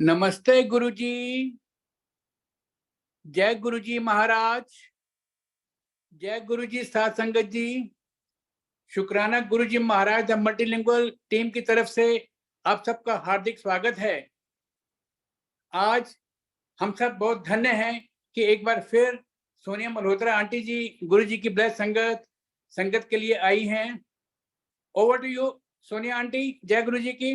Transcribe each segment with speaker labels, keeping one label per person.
Speaker 1: नमस्ते गुरुजी। जय गुरुजी महाराज। जय गुरुजी साध संगत जी। शुक्राना गुरुजी महाराज द मल्टीलिंगुअल टीम की तरफ से आप सबका हार्दिक स्वागत है। आज हम सब बहुत धन्य हैं कि एक बार फिर सोनिया मल्होत्रा आंटी जी गुरुजी की ब्लेस संगत के लिए आई हैं। Over to you Sonia aunty. जय गुरुजी की।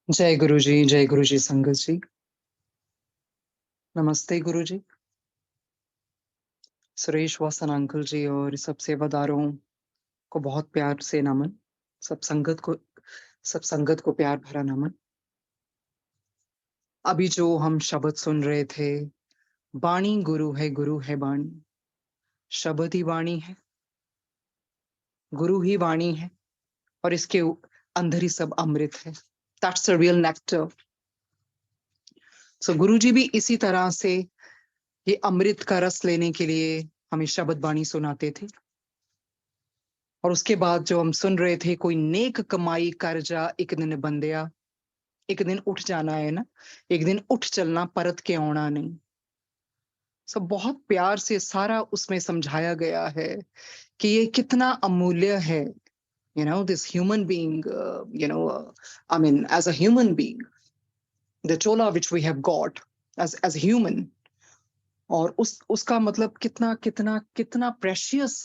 Speaker 2: जय गुरुजी संगत जी। नमस्ते गुरुजी। सुरेश वासन अंकल जी और सब सेवादारों को बहुत प्यार से नमन। सब संगत को प्यार भरा नमन। अभी जो हम शब्द सुन रहे थे, वाणी गुरु है वाणी। शब्द ही वाणी है, गुरु ही वाणी है और इसके अंदर ही सब अमृत है। That's the real nectar. So गुरुजी भी इसी तरह से ये अमृत का रस लेने के लिए हमें शब्द वाणी सुनाते थे। और उसके बाद जो हम सुन रहे थे, कोई नेक कमाई कर जा एक दिन बंदिया। एक दिन उठ जाना है ना, एक दिन उठ चलना, परत के आना नहीं। सब बहुत प्यार से सारा उसमें समझाया गया है कि ये कितना अमूल्य है। This human being, as a human being, the chola which we have got as human, और उसका मतलब कितना कितना कितना प्रेशियस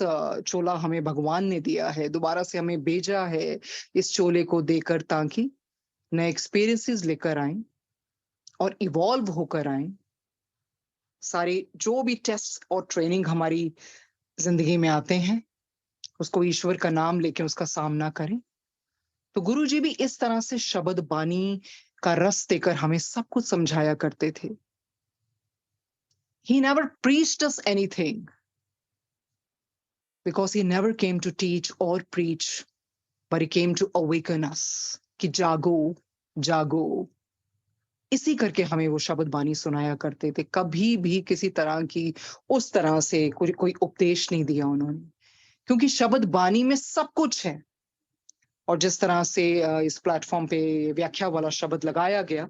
Speaker 2: चोला हमें भगवान ने दिया है। दोबारा से हमें भेजा है इस चोले को देकर, ताकि नए एक्सपीरियंसेस लेकर आए और इवॉल्व होकर आए। सारे जो भी टेस्ट और ट्रेनिंग हमारी जिंदगी में आते हैं, उसको ईश्वर का नाम लेके उसका सामना करें। तो गुरु जी भी इस तरह से शब्द बानी का रस देकर हमें सब कुछ समझाया करते थे। He never preached us anything, because he never came to teach or preach, but he came to awaken us कि जागो जागो। इसी करके हमें वो शब्द बानी सुनाया करते थे। कभी भी किसी तरह की उस तरह से कोई उपदेश नहीं दिया उन्होंने, क्योंकि शब्द बानी में सब कुछ है। और जिस तरह से इस प्लेटफॉर्म पे व्याख्या वाला शब्द लगाया गया,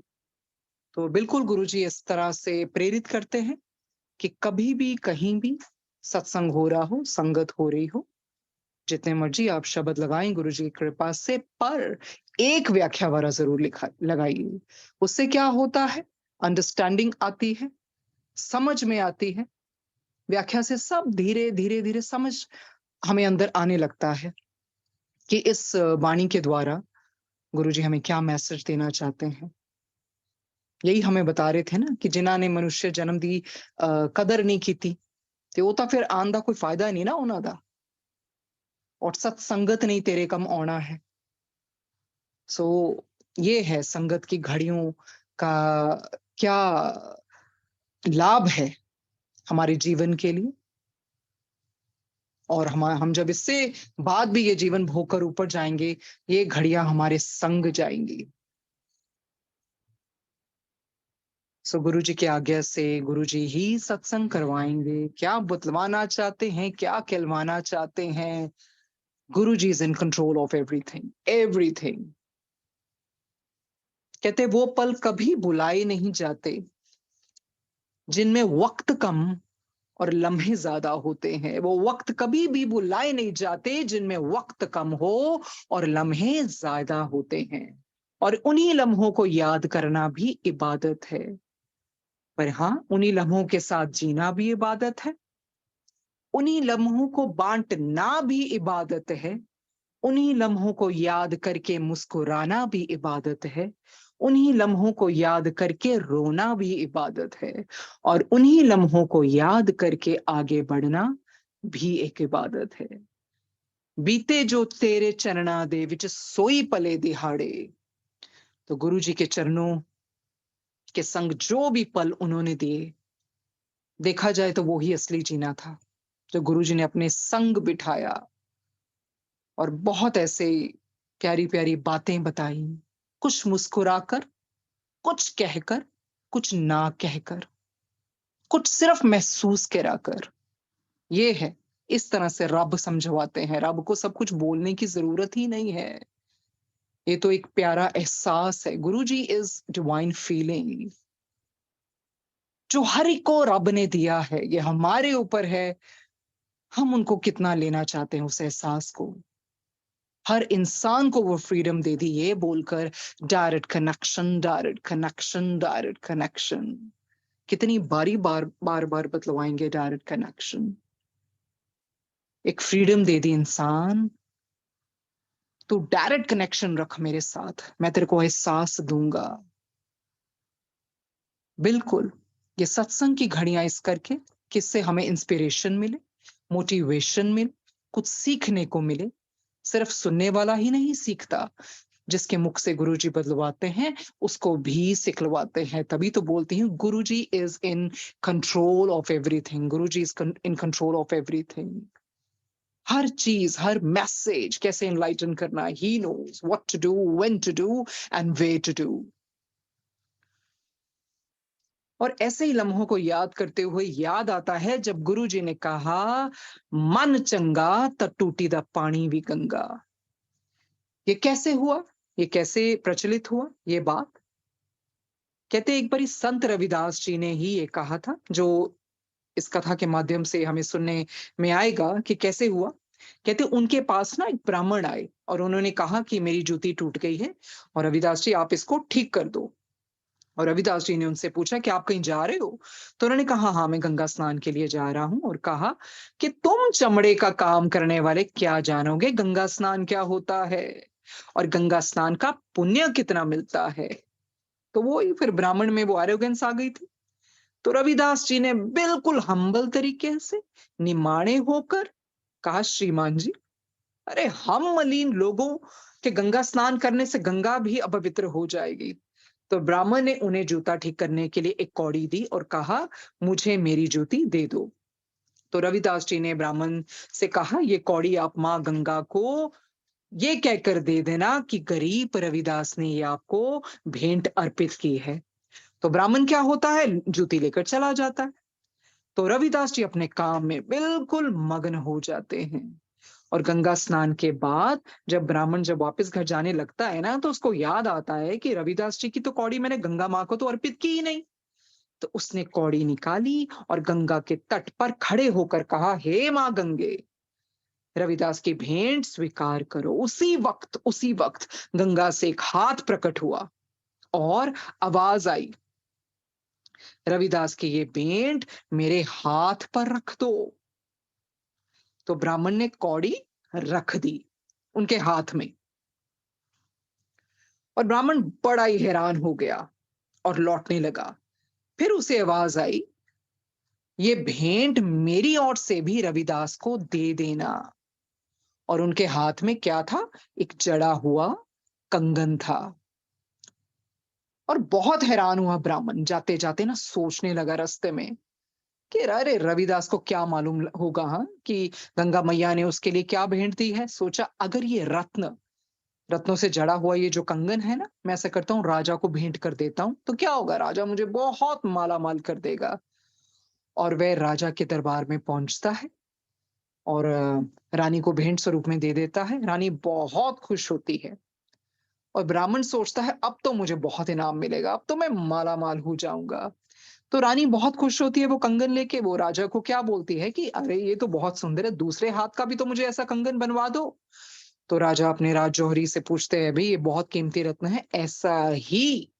Speaker 2: तो बिल्कुल गुरुजी इस तरह से प्रेरित करते हैं कि कभी भी कहीं भी सत्संग हो रहा हो, संगत हो रही हो, जितने मर्जी आप शब्द लगाएं गुरुजी की कृपा से, पर एक व्याख्या वाला जरूर लगाइए। उससे क्या होता है, अंडरस्टैंडिंग आती है, समझ में आती है। व्याख्या से सब धीरे धीरे धीरे समझ हमें अंदर आने लगता है कि इस वाणी के द्वारा गुरुजी हमें क्या मैसेज देना चाहते हैं। यही हमें बता रहे थे ना कि जिन्हों ने मनुष्य जन्म दी कदर नहीं की थी, ते वो तो फिर आन दा कोई फायदा नहीं ना उन्हों दा, और सत्संगत नहीं तेरे कम आना है। सो ये है संगत की घड़ियों का क्या लाभ है हमारे जीवन के लिए। और हम जब इससे बाद भी ये जीवन भोगकर ऊपर जाएंगे, ये घड़ियां हमारे संग जाएंगी। सो गुरु जी की आज्ञा से गुरु जी ही सत्संग करवाएंगे। क्या बतलवाना चाहते हैं, क्या कहलवाना चाहते हैं, Guru ji is in control of everything everything. कहते वो पल कभी बुलाए नहीं जाते जिनमें वक्त कम और लम्हे ज्यादा होते हैं। वो वक्त कभी भी बुलाए नहीं जाते जिनमें वक्त कम हो और लम्हे ज्यादा होते हैं। और उन्हीं लम्हों को याद करना भी इबादत है। पर हाँ, उन्हीं लम्हों के साथ जीना भी इबादत है। उन्हीं लम्हों को बांटना भी इबादत है। उन्हीं लम्हों को याद करके मुस्कुराना भी इबादत है। उन्हीं लम्हों को याद करके रोना भी इबादत है। और उन्हीं लम्हों को याद करके आगे बढ़ना भी एक इबादत है। बीते जो तेरे चरणा दे विच सोई पले दिहाड़े। तो गुरु जी के चरणों के संग जो भी पल उन्होंने दिए, देखा जाए तो वो ही असली जीना था, जो गुरु जी ने अपने संग बिठाया और बहुत ऐसे प्यारी प्यारी बातें बताई। कुछ मुस्कुराकर, कुछ कहकर, कुछ ना कहकर, कुछ सिर्फ महसूस कराकर। ये है, इस तरह से रब समझवाते हैं। रब को सब कुछ बोलने की जरूरत ही नहीं है। ये तो एक प्यारा एहसास है। गुरुजी इज डिवाइन फीलिंग जो हर एक को रब ने दिया है, ये हमारे ऊपर है हम उनको कितना लेना चाहते हैं उस एहसास को। हर इंसान को वो फ्रीडम दे दी ये बोलकर direct connection, direct connection, direct connection. कितनी बार बतलवाएंगे डायरेक्ट कनेक्शन। एक फ्रीडम दे दी इंसान, तू डायरेक्ट कनेक्शन रख मेरे साथ, मैं तेरे को एहसास दूंगा। बिल्कुल, ये सत्संग की घड़ियां इस करके किससे हमें इंस्पिरेशन मिले, मोटिवेशन मिले, कुछ सीखने को मिले। सिर्फ सुनने वाला ही नहीं सीखता, जिसके मुख से गुरुजी बदलवाते हैं उसको भी सिखलवाते हैं। तभी तो बोलती हूँ Guruji is in control of everything, Guruji is in control of everything. हर चीज, हर मैसेज कैसे एनलाइटन करना, he knows what to do, when to do and where to do. और ऐसे ही लम्हों को याद करते हुए याद आता है जब गुरुजी ने कहा मन चंगा त टूटी दा पानी भी गंगा। ये कैसे हुआ, ये कैसे प्रचलित हुआ ये बात? कहते एक बारी संत रविदास जी ने ही ये कहा था, जो इस कथा के माध्यम से हमें सुनने में आएगा कि कैसे हुआ। कहते उनके पास ना एक ब्राह्मण आए और उन्होंने कहा कि मेरी जूती टूट गई है और रविदास जी आप इसको ठीक कर दो। और रविदास जी ने उनसे पूछा कि आप कहीं जा रहे हो? तो उन्होंने कहा हाँ मैं गंगा स्नान के लिए जा रहा हूं। और कहा कि तुम चमड़े का काम करने वाले क्या जानोगे गंगा स्नान क्या होता है और गंगा स्नान का पुण्य कितना मिलता है। तो वो ही फिर ब्राह्मण में वो एरोगेंस आ गई थी। तो रविदास जी ने बिल्कुल हम्बल तरीके से निमाणे होकर कहा श्रीमान जी, अरे हम मलिन लोगों के गंगा स्नान करने से गंगा भी अपवित्र हो जाएगी। तो ब्राह्मण ने उन्हें जूता ठीक करने के लिए एक कौड़ी दी और कहा मुझे मेरी जूती दे दो। तो रविदास जी ने ब्राह्मण से कहा ये कौड़ी आप माँ गंगा को ये कहकर दे देना कि गरीब रविदास ने ये आपको भेंट अर्पित की है। तो ब्राह्मण क्या होता है, जूती लेकर चला जाता है। तो रविदास जी अपने काम में बिल्कुल मग्न हो जाते हैं। और गंगा स्नान के बाद जब वापस घर जाने लगता है ना, तो उसको याद आता है कि रविदास जी की तो कौड़ी मैंने गंगा माँ को तो अर्पित की ही नहीं। तो उसने कौड़ी निकाली और गंगा के तट पर खड़े होकर कहा हे माँ गंगे, रविदास की भेंट स्वीकार करो। उसी वक्त गंगा से एक हाथ प्रकट हुआ और आवाज आई, रविदास की ये भेंट मेरे हाथ पर रख दो। तो ब्राह्मण ने कौड़ी रख दी उनके हाथ में और ब्राह्मण बड़ा ही हैरान हो गया और लौटने लगा। फिर उसे आवाज आई, ये भेंट मेरी ओर से भी रविदास को दे देना। और उनके हाथ में क्या था, एक जड़ा हुआ कंगन था। और बहुत हैरान हुआ ब्राह्मण, जाते जाते ना सोचने लगा रास्ते में कि अरे रविदास को क्या मालूम होगा हाँ कि गंगा मैया ने उसके लिए क्या भेंट दी है। सोचा अगर ये रत्नों से जड़ा हुआ ये जो कंगन है ना, मैं ऐसा करता हूँ राजा को भेंट कर देता हूँ तो क्या होगा, राजा मुझे बहुत माला माल कर देगा। और वह राजा के दरबार में पहुंचता है और रानी को भेंट स्वरूप में दे देता है। रानी बहुत खुश होती है और ब्राह्मण सोचता है अब तो मुझे बहुत इनाम मिलेगा, अब तो मैं माला माल हो जाऊंगा। तो रानी बहुत खुश होती है, वो कंगन लेके वो राजा को क्या बोलती है कि अरे ये तो बहुत सुंदर है, दूसरे हाथ का भी तो मुझे ऐसा कंगन बनवा दो। तो राजा अपने राज जौहरी से पूछते हैं भाई ये बहुत कीमती रत्न है, ऐसा ही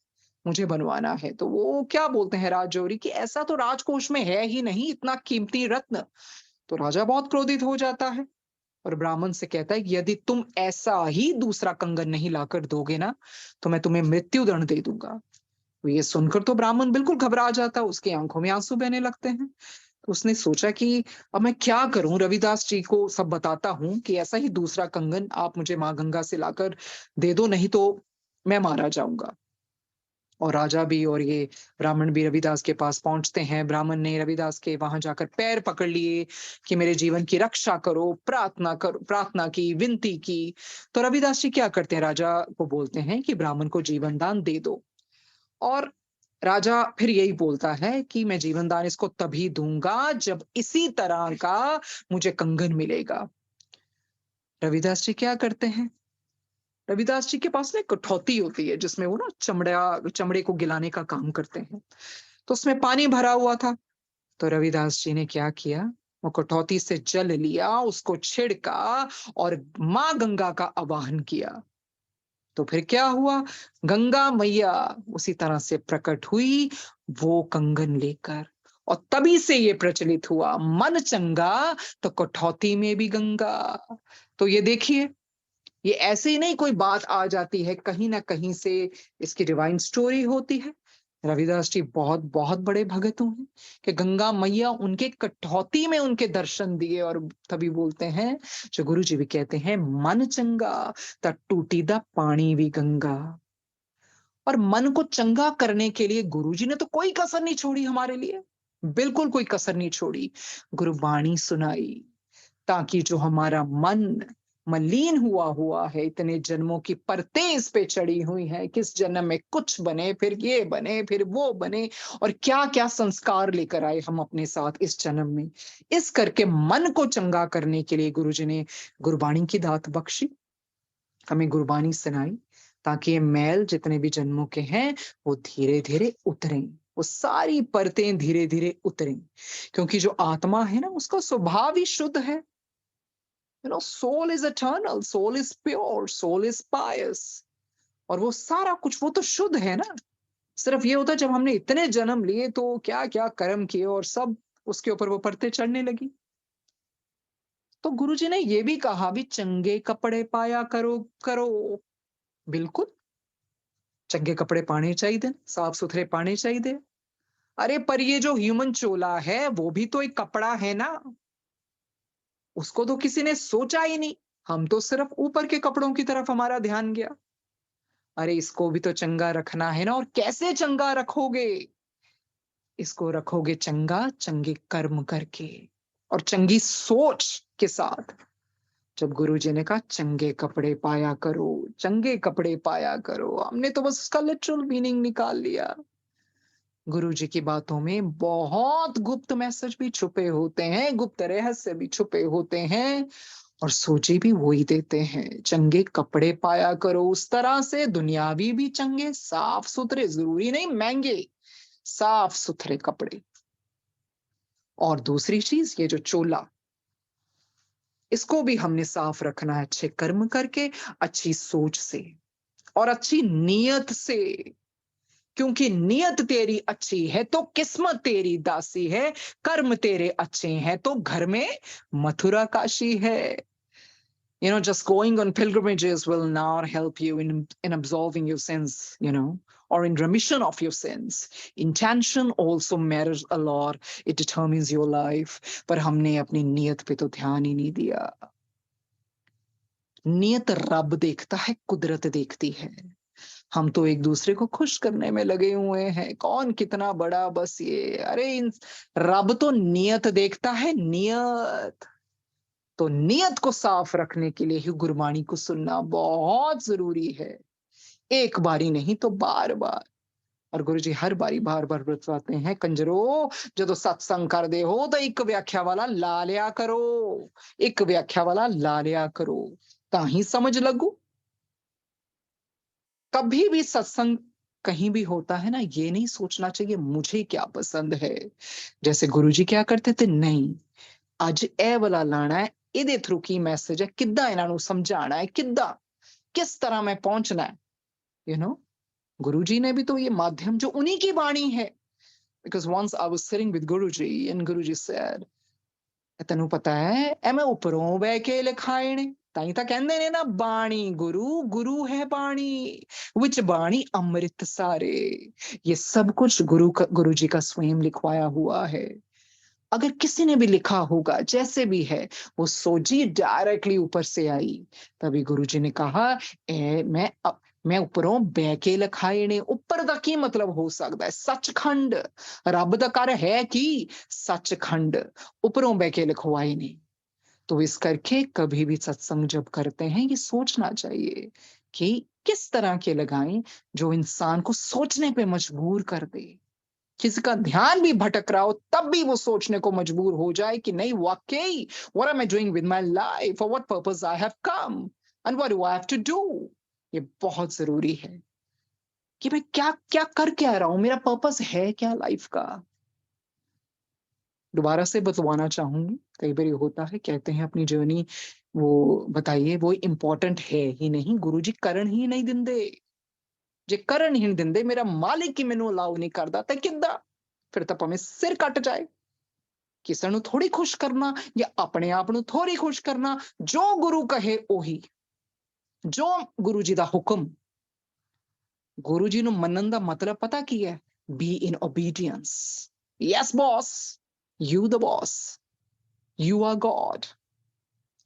Speaker 2: मुझे बनवाना है। तो वो क्या बोलते हैं राज जौहरी कि ऐसा तो राजकोष में है ही नहीं इतना कीमती रत्न। तो राजा बहुत क्रोधित हो जाता है और ब्राह्मण से कहता है कि यदि तुम ऐसा ही दूसरा कंगन नहीं लाकर दोगे ना तो मैं तुम्हें मृत्यु दंड दे दूंगा। तो ये सुनकर तो ब्राह्मण बिल्कुल घबरा जाता है, उसकी आंखों में आंसू बहने लगते हैं। तो उसने सोचा कि अब मैं क्या करूं, रविदास जी को सब बताता हूं कि ऐसा ही दूसरा कंगन आप मुझे माँ गंगा से लाकर दे दो, नहीं तो मैं मारा जाऊंगा। और राजा भी और ये ब्राह्मण भी रविदास के पास पहुंचते हैं। ब्राह्मण ने रविदास के वहां जाकर पैर पकड़ लिए कि मेरे जीवन की रक्षा करो, प्रार्थना की, विनती की। तो रविदास जी क्या करते हैं, राजा को बोलते हैं कि ब्राह्मण को जीवन दान दे दो। और राजा फिर यही बोलता है कि मैं जीवन दान इसको तभी दूंगा जब इसी तरह का मुझे कंगन मिलेगा। रविदास जी क्या करते हैं, रविदास जी के पास ना एक कठौती होती है जिसमें वो ना चमड़े को गिलाने का काम करते हैं। तो उसमें पानी भरा हुआ था। तो रविदास जी ने क्या किया, वो कठौती से जल लिया, उसको छिड़का और माँ गंगा का आवाहन किया। तो फिर क्या हुआ, गंगा मैया उसी तरह से प्रकट हुई, वो कंगन लेकर। और तभी से ये प्रचलित हुआ, मन चंगा तो कठौती में भी गंगा। तो ये देखिए, ये ऐसे ही नहीं कोई बात आ जाती है, कहीं ना कहीं से इसकी डिवाइन स्टोरी होती है। रविदास जी बहुत बहुत बड़े भगत हैं कि गंगा मैया उनके कठौती में उनके दर्शन दिए, और तभी बोलते हैं, जो गुरु जी भी कहते हैं, मन चंगा ता टूटी दा पानी भी गंगा। और मन को चंगा करने के लिए गुरु जी ने तो कोई कसर नहीं छोड़ी हमारे लिए, बिल्कुल कोई कसर नहीं छोड़ी। गुरुबाणी सुनाई, ताकि जो हमारा मन मलिन हुआ हुआ है, इतने जन्मों की परतें इस पे चढ़ी हुई हैं, किस जन्म में कुछ बने, फिर ये बने, फिर वो बने, और क्या क्या संस्कार लेकर आए हम अपने साथ इस जन्म में। इस करके मन को चंगा करने के लिए गुरु जी ने गुरबाणी की दात बख्शी, हमें गुरबानी सुनाई, ताकि ये मैल जितने भी जन्मों के हैं वो धीरे धीरे उतरें, वो सारी परतें धीरे धीरे उतरें। क्योंकि जो आत्मा है ना, उसका स्वभाव ही शुद्ध है। soul is eternal, soul is pure, soul is pious, और वो सारा कुछ वो तो शुद्ध है ना। सिर्फ ये होता है जब हमने इतने जन्म लिए तो क्या क्या कर्म किए और सब उसके ऊपर वो परतें चढ़ने लगी। तो गुरुजी ने ये भी कहा भी, चंगे कपड़े पाया करो करो। बिल्कुल, चंगे कपड़े पाने चाहिए, साफ सुथरे पाने चाहिए। अरे पर ये जो ह्यूमन चोला है वो भी तो एक कपड़ा है ना, उसको तो किसी ने सोचा ही नहीं। हम तो सिर्फ ऊपर के कपड़ों की तरफ हमारा ध्यान गया। अरे इसको भी तो चंगा रखना है ना, और कैसे चंगा रखोगे? इसको रखोगे चंगा चंगे कर्म करके और चंगी सोच के साथ। जब गुरुजी ने कहा चंगे कपड़े पाया करो, चंगे कपड़े पाया करो, हमने तो बस उसका लिटरल मीनिंग निकाल लिया। गुरुजी की बातों में बहुत गुप्त मैसेज भी छुपे होते हैं, गुप्त रहस्य भी छुपे होते हैं, और सोचे भी वही देते हैं। चंगे कपड़े पाया करो, उस तरह से दुनियावी भी चंगे, साफ सुथरे, जरूरी नहीं महंगे, साफ सुथरे कपड़े। और दूसरी चीज, ये जो चोला, इसको भी हमने साफ रखना है, अच्छे कर्म करके, अच्छी सोच से और अच्छी नीयत से। क्योंकि नीयत तेरी अच्छी है तो किस्मत तेरी दासी है, कर्म तेरे अच्छे हैं तो घर में मथुरा काशी है। Just going on pilgrimages will not help you in absolving your sins, or in remission of your sins. Intention also matters a lot. It determines your life. पर हमने अपनी नियत पे तो ध्यान ही नहीं दिया। नियत रब देखता है, कुदरत देखती है। हम तो एक दूसरे को खुश करने में लगे हुए हैं, कौन कितना बड़ा, बस ये। अरे रब तो नियत देखता है, नियत। तो नियत को साफ रखने के लिए ही गुरबाणी को सुनना बहुत जरूरी है। एक बारी नहीं तो बार बार। और गुरुजी हर बारी बार बार बताते हैं, कंजरो जो सत्संग कर दे हो तो एक व्याख्या वाला ला लिया करो, एक व्याख्या वाला ला लिया करो, ताही समझ लगू। कभी भी सत्संग कहीं भी होता है ना, ये नहीं सोचना चाहिए मुझे क्या पसंद है। जैसे गुरुजी क्या करते थे, नहीं ਅੱਜ ਇਹ वाला लाना है, ਇਹਦੇ थ्रू की मैसेज है, किद्दां इन्हां नूं समझाना है, किद्दां किस तरह मैं पहुंचना है। गुरुजी ने भी तो ये माध्यम जो उन्हीं की बाणी है। Because once I was sitting with Guruji and Guruji said, ਤੈਨੂੰ ਪਤਾ ਹੈ ਇਹ ਮੈਂ ਉੱਪਰੋਂ ਬਹਿ ਕੇ ਲਿਖਾਏ ਨੇ, ਤਾਈ ਤਾਂ ਕਹਿੰਦੇ ਨੇ ਨਾ, ਬਾਣੀ गुरु गुरु है बाणी, विच बाणी अमृत सारे। ये सब कुछ गुरु जी का स्वयं लिखवाया हुआ है। अगर किसी ने भी लिखा होगा, जैसे भी है, वो सोची डायरेक्टली ऊपर से आई। तभी गुरुजी ने कहा, मैं उपरों बह के लिखाए ने। ऊपर का की मतलब हो सकता है? सचखंड, रब दा घर है कि सचखंड, उपरों बह के लिखवाए ने। तो इस करके कभी भी सत्संग जब करते हैं, ये सोचना चाहिए कि किस तरह के लगाएं जो इंसान को सोचने पे मजबूर कर दे। किसी का ध्यान भी भटक रहा हो तब भी वो सोचने को मजबूर हो जाए कि नहीं, वाकई, what am I doing with my life, for what purpose I have come and what do I have to do। ये बहुत जरूरी है कि मैं क्या क्या कर क्या रहा हूं, मेरा पर्पस है क्या लाइफ का। दोबारा से बतवाना चाहूंगी, कई बार ये होता है, कहते हैं अपनी जर्नी वो बताइए, वो इंपॉर्टेंट है ही नहीं, गुरुजी करण ही नहीं दिंदे। जे करण ही नहीं दिंदे, मेरा मालिक ही मैनू अलाउ नहीं करदा, ते किद्दां? फिर ਤਾਂ ਭਾਵੇਂ ਸਿਰ ਕੱਟ ਜਾਏ। ਕਿਸੇ ਨੂੰ ਥੋੜੀ ਖੁਸ਼ ਕਰਨਾ ਜਾਂ ਆਪਣੇ ਆਪ ਨੂੰ ਥੋੜੀ ਖੁਸ਼ ਕਰਨਾ, ਜੋ ਗੁਰੂ ਕਹੇ ਉਹੀ, ਜੋ ਗੁਰੂ ਜੀ ਦਾ ਹੁਕਮ। ਗੁਰੂ ਜੀ ਨੂੰ ਮੰਨਣ ਦਾ ਮਤਲਬ ਪਤਾ ਕੀ ਹੈ? Be in obedience. Yes boss, you the boss, you are God,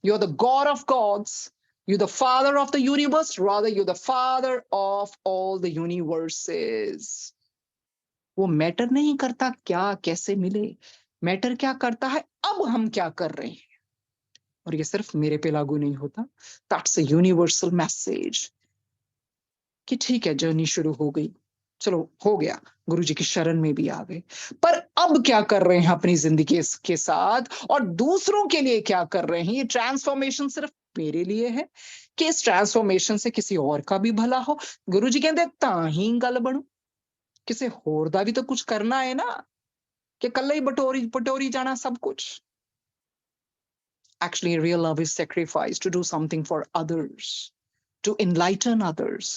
Speaker 2: you're the God of gods, you're the father of the universe, rather you're the father of all the universes। वो मैटर नहीं करता क्या कैसे मिले, matter क्या करता है अब हम क्या कर रहे हैं। और ये सिर्फ मेरे पे लागू नहीं होता, दैट्स अ यूनिवर्सल मैसेज कि ठीक है जर्नी शुरू हो गई, चलो हो गया, गुरु जी की शरण में भी आ गए, पर अब क्या कर रहे हैं अपनी जिंदगी के साथ और दूसरों के लिए क्या कर रहे हैं। ये ट्रांसफॉर्मेशन सिर्फ मेरे लिए है कि इस ट्रांसफॉर्मेशन से किसी और का भी भला हो। गुरु जी कहते तां ही गल बनू, किसी होर दा भी तो कुछ करना है ना, कि कल्ला ही बटोरी पटोरी जाना सब कुछ। Actually, real love is sacrifice to do something for others, to enlighten others.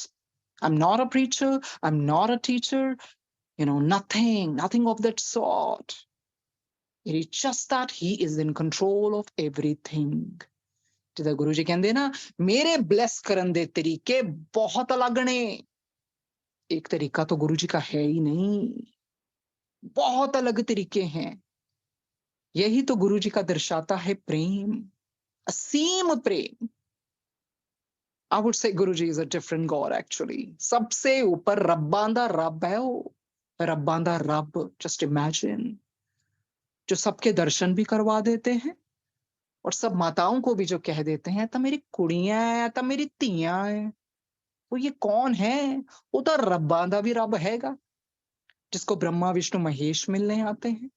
Speaker 2: I'm not a preacher, I'm not a teacher, nothing of that sort. It is just that he is in control of everything. ਜਿੱਦਾਂ ਗੁਰੂ ਜੀ ਕਹਿੰਦੇ ਨਾ, ਮੇਰੇ bless ਕਰਨ ਦੇ ਤਰੀਕੇ ਬਹੁਤ ਅਲੱਗ ਨੇ। एक तरीका तो गुरु जी का है ही नहीं, बहुत अलग तरीके हैं। यही तो गुरु जी का दर्शाता है प्रेम, असीम प्रेम। I would say Guruji is a different God actually. सबसे ऊपर रब्बां दा रब है वो, रब्बां दा रब, just imagine, जो सबके दर्शन भी करवा देते हैं और सब माताओं को भी जो कह देते हैं तो मेरी कुड़ियां है, तो मेरी तियां है। वो ये कौन है? वो तो रब्बां दा भी रब हैगा, जिसको ब्रह्मा विष्णु महेश मिलने आते हैं।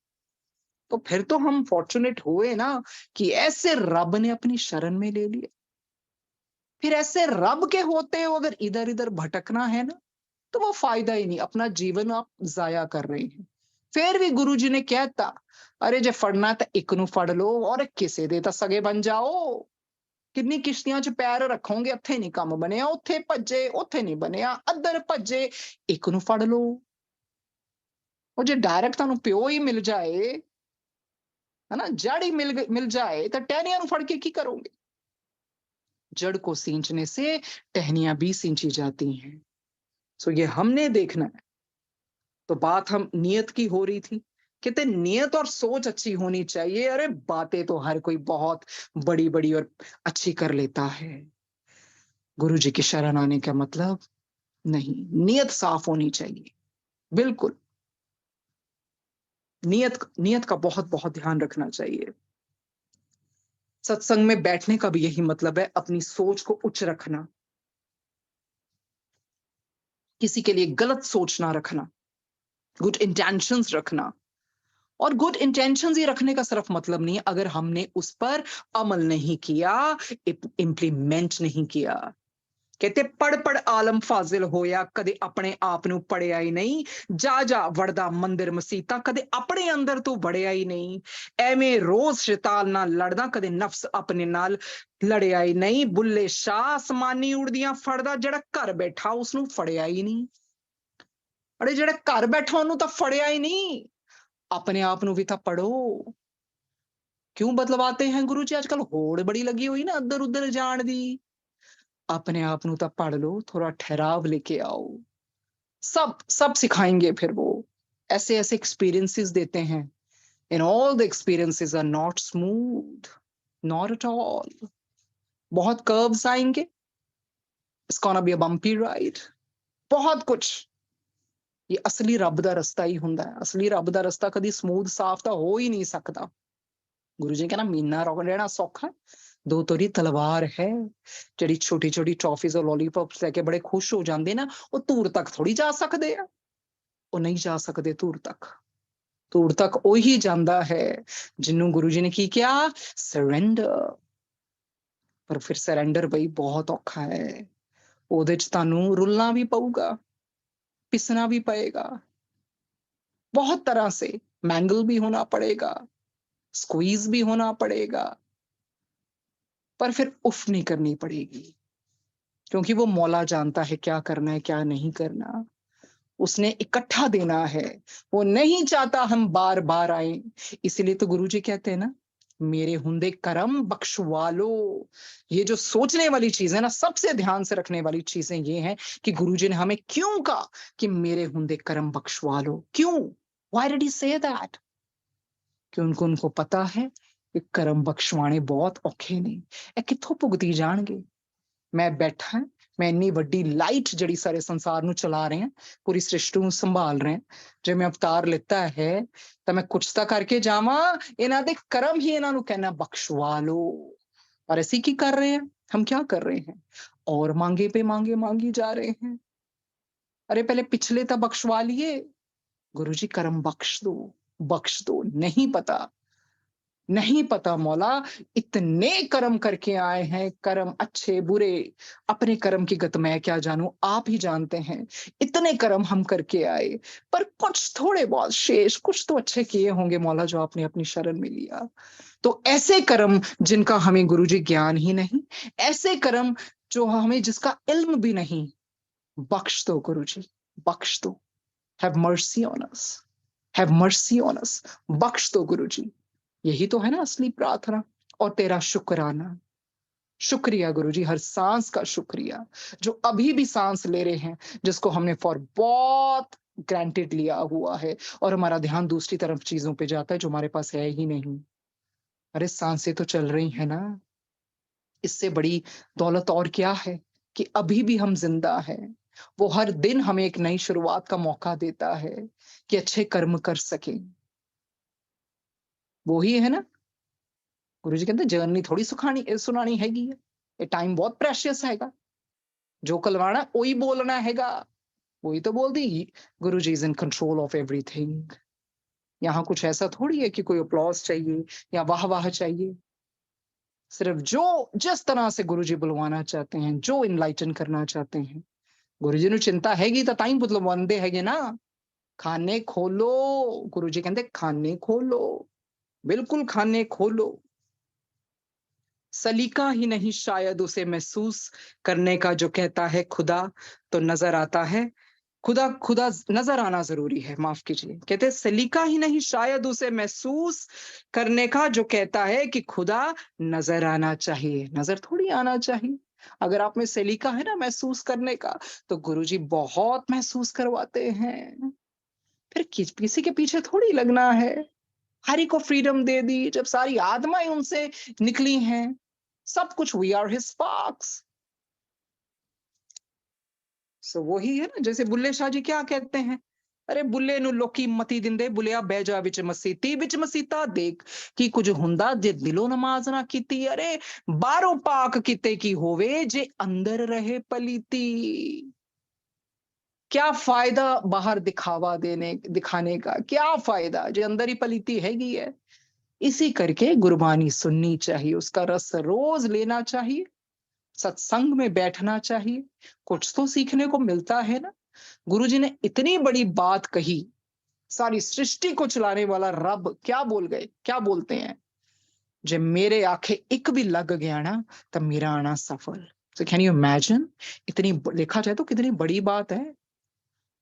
Speaker 2: तो फिर तो हम फॉर्चुनेट हुए ना कि ऐसे रब ने अपनी शरण में ले लिया। फिर ऐसे रब के होते हो अगर इधर इधर भटकना है ना, तो वो फायदा ही नहीं, अपना जीवन आप जाया कर रहे हैं। फिर भी गुरु जी ने कहता, अरे जे फड़ना तो एक नू फड़ लो और किसे दे तो सगे बन जाओ। किन्नी किश्तियां च पैर रखोगे, उत्थे नहीं काम बनिया, उत्थे भज्जे, उत्थे नहीं बनिया, अदर भज्जे, एक नू फड़ लो। और जे डायरेक्ट तुहानू प्यो ही मिल जाए, है ना, जड़ ही मिल जाए, तो टहनियां नू फड़ के की करोगे? जड़ को सींचने से टहनियां भी सींची जाती हैं। सो ये हमने देखना है। तो बात हम नियत की हो रही थी, कहते नियत और सोच अच्छी होनी चाहिए। अरे बातें तो हर कोई बहुत बड़ी बड़ी और अच्छी कर लेता है, गुरु जी की शरण आने का मतलब नहीं, नियत साफ होनी चाहिए। बिल्कुल, नियत का बहुत बहुत ध्यान रखना चाहिए। सत्संग में बैठने का भी यही मतलब है, अपनी सोच को उच्च रखना, किसी के लिए गलत सोच ना रखना, गुड इंटेंशंस रखना। और गुड इंटेंशंस ही रखने का सिर्फ मतलब नहीं है अगर हमने उस पर अमल नहीं किया, इंप्लीमेंट नहीं किया। कहते पढ़ पढ़ आलम फाजिल होया, कदे अपने आप नू पढ़िया ही नहीं। जा जा वड़दा मंदिर मसीता, कदे अपने अंदर तो वड़िया ही नहीं। एवें रोज शैतान नाल लड़दा, कदे नफ्स अपने नाल लड़िया ही नहीं। बुल्ले शाह आसमानी उड़दियां फड़दा, जेड़ा घर बैठा उसनू फड़िया ही नहीं। अरे जेड़ा घर बैठा ओनू तो फड़िया ही नहीं, अपने आप नू भी तो पढ़ो। क्यों बदलवाते हैं गुरु जी? आजकल होड़ बड़ी लगी हुई ना अदर उधर जान दी। अपने आप नू तो पढ़ लो, थोड़ा ठहराव लेके आओ। सब सब सिखाएंगे फिर वो, ऐसे ऐसे एक्सपीरियंसेस देते हैं। And all the experiences are not smooth, not at all. बहुत कर्व्स आएंगे, it's gonna be a bumpy ride, बहुत कुछ। ये असली रब दा रस्ता ही हुंदा है। असली रब दा रस्ता कदी स्मूथ साफ तो हो ही नहीं सकता। गुरु जी कहना मीना रहना सौखा, दो तोरी तलवार है। ਜਿਹੜੀ छोटी छोटी टॉफीज और लॉलीपॉप्स लेके बड़े खुश हो जाते ना, वो दूर तक थोड़ी जा सकते हैं। वो नहीं जा सकते दूर तक। दूर तक ਉਹੀ ਜਾਂਦਾ है जिन्हों गुरु जी ने की क्या? सरेंडर। पर फिर सरेंडर भाई बहुत औखा है। ਉਹਦੇ 'ਚ ਤੁਹਾਨੂੰ ਰੁਲਣਾ ਵੀ ਪਊਗਾ, पिसना भी पड़ेगा, बहुत तरह से मैंगल भी होना पड़ेगा, स्क्वीज भी होना पड़ेगा, पर फिर उफ नहीं करनी पड़ेगी, क्योंकि वो मौला जानता है क्या करना है क्या नहीं करना। उसने इकट्ठा देना है, वो नहीं चाहता हम बार बार आए। इसीलिए तो गुरुजी कहते हैं ना, मेरे हुंदे करम बख्शवा लो। ये जो सोचने वाली चीज है ना, सबसे ध्यान से रखने वाली चीजें ये हैं कि गुरुजी ने हमें क्यों कहा कि मेरे हुंदे करम बख्शवा लो। क्यों? Why did he say that? क्योंकि उनको पता है कि करम बख्शवाने बहुत औखे ने, ਇਹ ਕਿੱਥੋਂ ਭੁਗਤੀ ਜਾਣਗੇ। ਮੈਂ ਬੈਠਾ, ਮੈਂ ਇੰਨੀ ਵੱਡੀ ਲਾਈਟ ਜਿਹੜੀ ਸਾਰੇ ਸੰਸਾਰ ਨੂੰ ਚਲਾ ਰਹੇ ਹਾਂ, ਪੂਰੀ ਸ੍ਰਿਸ਼ਟੀ ਨੂੰ ਸੰਭਾਲ ਰਹੇ ਹਾਂ, ਜੇ ਮੈਂ ਅਵਤਾਰ ਲਿੱਤਾ ਹੈ ਤਾਂ ਮੈਂ ਕੁਛ ਤਾਂ ਕਰਕੇ ਜਾਵਾਂ। ਇਹਨਾਂ ਦੇ ਕਰਮ ਹੀ ਇਹਨਾਂ ਨੂੰ ਕਹਿਣਾ ਬਖਸ਼ਵਾ ਲੋ। और ऐसे की कर रहे हैं, हम क्या कर रहे हैं? और मांगे पे मांगे मांगी जा रहे हैं। अरे पहले पिछले तो बख्शवा लिए, गुरुजी करम बख्श दो। नहीं पता मौला, इतने कर्म करके आए हैं, कर्म अच्छे बुरे, अपने कर्म की गत मैं क्या जानूं, आप ही जानते हैं। इतने कर्म हम करके आए, पर कुछ थोड़े बहुत शेष, कुछ तो अच्छे किए होंगे मौला, जो आपने अपनी शरण में लिया। तो ऐसे कर्म जिनका हमें गुरुजी ज्ञान ही नहीं, ऐसे कर्म जो हमें जिसका इल्म भी नहीं, बख्श दो गुरुजी, बख्श दो। Have mercy on us, have mercy on us, बख्श दो गुरुजी। यही तो है ना असली प्रार्थना। और तेरा शुक्रिया गुरुजी, हर सांस का शुक्रिया, जो अभी भी सांस ले रहे हैं, जिसको हमने फॉर बहुत ग्रांटेड लिया हुआ है, और हमारा ध्यान दूसरी तरफ चीजों पे जाता है जो हमारे पास है ही नहीं। अरे सांसें तो चल रही है ना, इससे बड़ी दौलत और क्या है कि अभी भी हम जिंदा हैं। वो हर दिन हमें एक नई शुरुआत का मौका देता है कि अच्छे कर्म कर सकें। वो ही है ना, गुरुजी कहते जर्नी थोड़ी सुनानी हैगी है, ये टाइम बहुत प्रेशियस हैगा, जो कलवाना वही बोलना हैगा। वही तो बोल दी, Guruji is in control of everything. यहाँ कुछ ऐसा थोड़ी है कि कोई अप्लॉज चाहिए या वाह वाह चाहिए। सिर्फ जो जिस तरह से गुरुजी बुलवाना चाहते हैं, जो इनलाइटन करना चाहते हैं, गुरुजी ਨੂੰ चिंता हैगी तो टाइम बुलवांदे हैगे ना। खाने खोलो, गुरुजी कहते खाने खोलो, बिल्कुल खाने खोलो। सलीका ही नहीं शायद उसे महसूस करने का, जो कहता है खुदा तो नजर आता है। खुदा खुदा नजर आना जरूरी है, माफ कीजिए। कहते सलीका ही नहीं शायद उसे महसूस करने का, जो कहता है कि खुदा नजर आना चाहिए। नजर थोड़ी आना चाहिए। अगर आप में सलीका है ना महसूस करने का, तो गुरुजी बहुत महसूस करवाते हैं। फिर किसी के पीछे थोड़ी लगना है। हरि को फ्रीडम दे दी, जब सारी आत्माएं उनसे निकली हैं, सब कुछ वी आर हिज स्पार्क्स। सो वही है ना, जैसे बुल्ले शाह जी क्या कहते हैं, अरे बुल्ले नु लोकी मती दिंदे, बुलिया बह जा विच मसीती, विच मसीता देख कि कुछ हुंदा जे दिलो नमाज ना कीती। अरे बारों पाक किते की होवे, जे अंदर रहे पलीती। क्या फायदा बाहर दिखाने का, क्या फायदा जे अंदर ही पलीती हैगी है। इसी करके गुरबानी सुननी चाहिए, उसका रस रोज लेना चाहिए, सत्संग में बैठना चाहिए, कुछ तो सीखने को मिलता है ना। गुरुजी ने इतनी बड़ी बात कही, सारी सृष्टि को चलाने वाला रब क्या बोल गए, क्या बोलते हैं, जब मेरे आंखें एक भी लग गया ना, तब मेरा आना सफल। So can you imagine, इतनी देखा जाए तो कितनी बड़ी बात है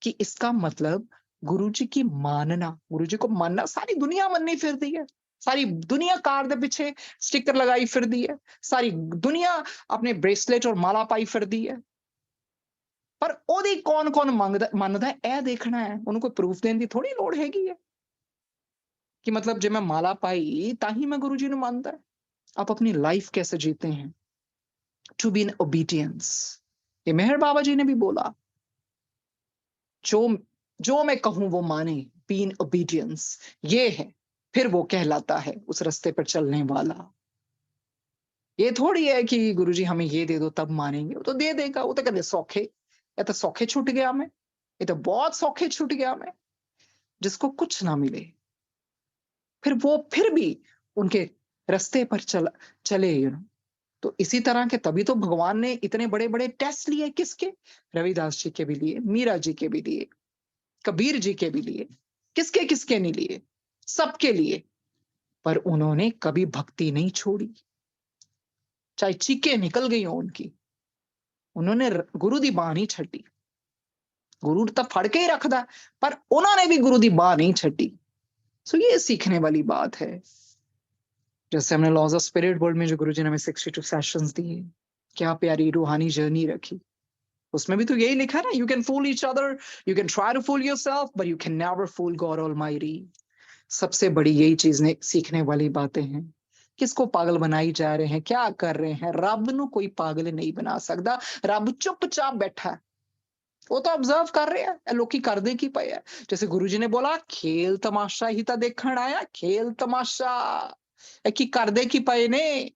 Speaker 2: कि इसका मतलब गुरुजी की मानना, गुरुजी को मानना, सारी दुनिया मननी फिरदी है, सारी दुनिया कार दे पीछे स्टिकर लगाई फिरदी है, सारी दुनिया अपने ब्रेसलेट और माला पाई फिरदी है, पर ओदी कौन कौन ਮੰਨਦਾ ਇਹ देखना है। उनको प्रूफ देने की थोड़ी लोड़ हैगी है कि मतलब जब मैं माला पाई ताही मैं गुरुजी ਨੂੰ ਮੰਨਦਾ। आप अपनी लाइफ कैसे जीते हैं, टू बी इन ओबीडियंस। ये मेहर बाबा जी ने भी बोला, जो जो मैं कहूं वो माने, बी इन ओबीडियंस, ये है, फिर वो कहलाता है उस रास्ते पर चलने वाला। ये थोड़ी है कि गुरुजी हमें ये दे दो तब मानेंगे, वो तो दे देगा। वो तो कहते सौखे, ये तो सौखे छूट गया मैं, ये तो बहुत सौखे छूट गया मैं। जिसको कुछ ना मिले, फिर वो फिर भी उनके रास्ते पर चले, तो इसी तरह के तभी तो भगवान ने इतने बड़े बड़े टेस्ट लिए। किसके? रविदास जी के भी लिए, मीरा जी के भी लिए, कबीर जी के भी लिए। किसके किसके नहीं लिए? सबके लिए। पर उन्होंने कभी भक्ति नहीं छोड़ी, चाहे चीखें निकल गई हो उनकी। उन्होंने गुरु दी बाह नहीं छड्डी। गुरु तो फड़ के ही रखदा, पर उन्होंने भी गुरु दी बाह नहीं छड्डी। सो ये सीखने वाली बात है। जैसे हमने लॉज ऑफ स्पिरिट वर्ल्ड में जो गुरु जी ने हमें 62 सेशंस दिए, क्या प्यारी रूहानी जर्नी रखी। उसमें भी तो यही लिखा है ना, you can fool each other, you can try to fool yourself, but you can never fool God almighty. सबसे बड़ी यही चीज ने सीखने वाली बातें हैं। किसको पागल बनाई जा रहे हैं, क्या कर रहे हैं? रब नु कोई पागल नहीं बना सकता। रब चुपचाप बैठा है, वो तो ऑब्जर्व कर रहे हैं लोग की करदे की पए है। जैसे गुरुजी ने बोला, खेल तमाशा ही तो देखण आया, खेल तमाशा की करदे की पए ने।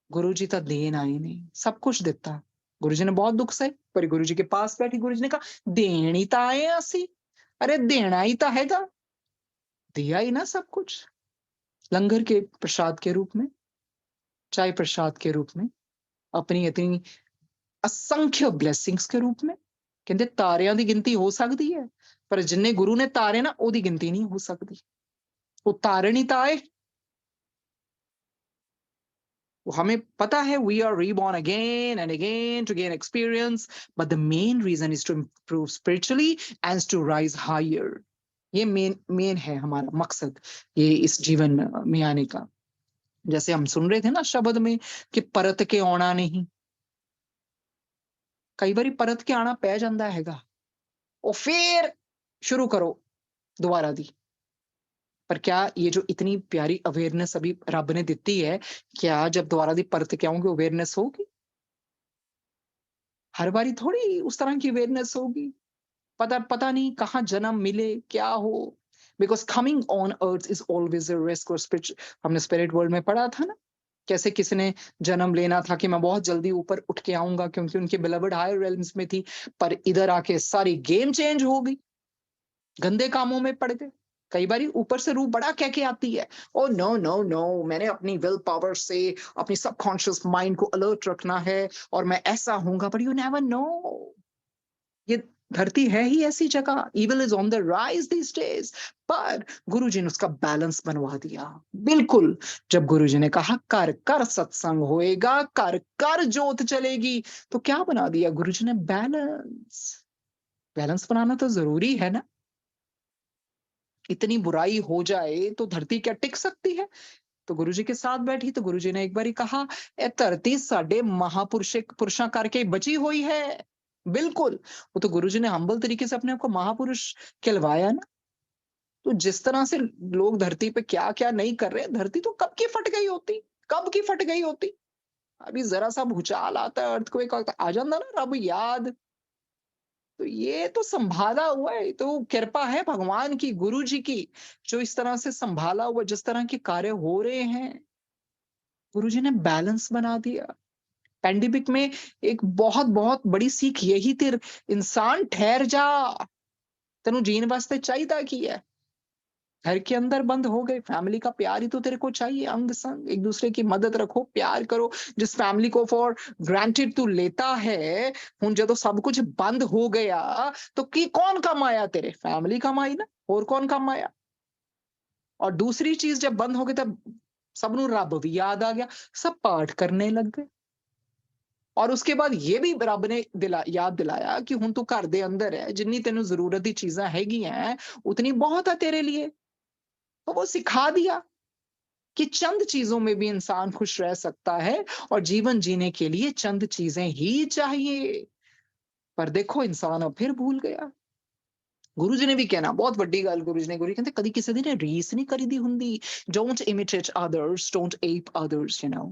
Speaker 2: गुरुजी तो देन आए ने, सब कुछ दिता। गुरुजी ने बहुत दुख सहे, पर गुरुजी के पास बैठी गुरुजी ने कहा, देन ही तो आए हैं असी। अरे देना ही तो हैगा, दिया ही ना सब कुछ। लंगर के प्रसाद के रूप में, चाय प्रसाद के रूप में, अपनी इतनी असंख्य ब्लेसिंग्स के रूप में। कहते तारियां दी गिनती हो सकती है, पर जिन्ने गुरु ने तारे ना, ओदी गिनती नहीं हो सकती। वो तारे नहीं ताए। वो हमें पता है, we are reborn again and again to gain experience, but the main reason is to improve spiritually and to rise higher. ये मेन है हमारा मकसद, ये इस जीवन में आने का। जैसे हम सुन रहे थे ना शब्द में कि परत के आना नहीं। कई बार परत के आना पै जाता हैगा, और फिर शुरू करो दोबारा दी। पर क्या ये जो इतनी प्यारी अवेयरनेस अभी रब ने दिती है, क्या जब दोबारा दी परत के आऊंगी अवेयरनेस होगी? हर बारी थोड़ी उस तरह की अवेयरनेस होगी। पता नहीं कहाँ जन्म मिले, क्या हो। Because coming on earth is always a risk. और हमने स्पिरिट वर्ल्ड में पढ़ा था ना, कैसे किसी ने जन्म लेना था कि मैं बहुत जल्दी ऊपर उठ के आऊंगा, क्योंकि उनकी बिलवड हायर रेल्म्स में थी। पर इधर आके सारी गेम चेंज हो गई, गंदे कामों में पड़ गए। कई बार ऊपर से रूह बड़ा कह के आती है, ओ नो नो नो, मैंने अपनी विल पावर से अपनी सबकॉन्शियस माइंड को अलर्ट रखना है और मैं ऐसा हूंगा। बट यू नेवर नो, ये धरती है ही ऐसी जगह, evil is on the rise this days. पर गुरुजी ने उसका बैलेंस बनवा दिया। बिल्कुल, जब गुरुजी ने कहा कर कर सत्संग होएगा, कर कर जोत चलेगी, तो क्या बना दिया गुरुजी ने? बैलेंस। बैलेंस बनाना तो जरूरी है ना। इतनी बुराई हो जाए तो धरती क्या टिक सकती है? तो गुरुजी के साथ बैठी तो गुरुजी ने एक बार ही कहा, ए धरती साडे पुरुषां करके बची हुई है। बिल्कुल, वो तो गुरुजी ने हम्बल तरीके से अपने आप को महापुरुष कहलवाया ना। तो जिस तरह से लोग धरती पे क्या क्या नहीं कर रहे, धरती तो कब की फट गई होती, कब की फट गई होती। अभी जरा सा भूचाल आता है, अर्थक्वेक आता, आ जाता ना रब याद। तो ये तो संभाला हुआ है, तो कृपा है भगवान की, गुरु जी की, जो इस तरह से संभाला हुआ, जिस तरह के कार्य हो रहे हैं। गुरु जी ने बैलेंस बना दिया। पैंडेमिक में एक बहुत बहुत बड़ी सीख यही थी, इंसान ठहर जा, तेनू जीन वास्ते चाहिए की है। घर के अंदर बंद हो गए, फैमिली का प्यार ही तो तेरे को चाहिए, अंग संग, एक दूसरे की मदद रखो, प्यार करो। जिस फैमिली को फॉर ग्रांटेड तू लेता है, हुन जदों सब कुछ बंद हो गया, तो की कौन कम आया? तेरे फैमिली कम आई ना, और कौन कम आया? और दूसरी चीज, जब बंद हो गई तब सबनू रब भी याद आ गया, सब पाठ करने लग गए। और उसके बाद ये भी रब ने याद दिलाया कि हुन तू घर दे अंदर है, जिन्नी तेनू जरूरत दी चीजां हैगी हैं, उतनी बहुत है तेरे लिए। तो वो सिखा दिया कि चंद चीजों में भी इंसान खुश रह सकता है, और जीवन जीने के लिए चंद चीजें ही चाहिए। पर देखो इंसान अब फिर भूल गया। गुरु जी ने भी कहना बहुत वड्डी गल, गुरु जी कहते कदी किसी दी ने रीस नहीं करी दी हुंदी। Don't imitate others, don't app others, you know.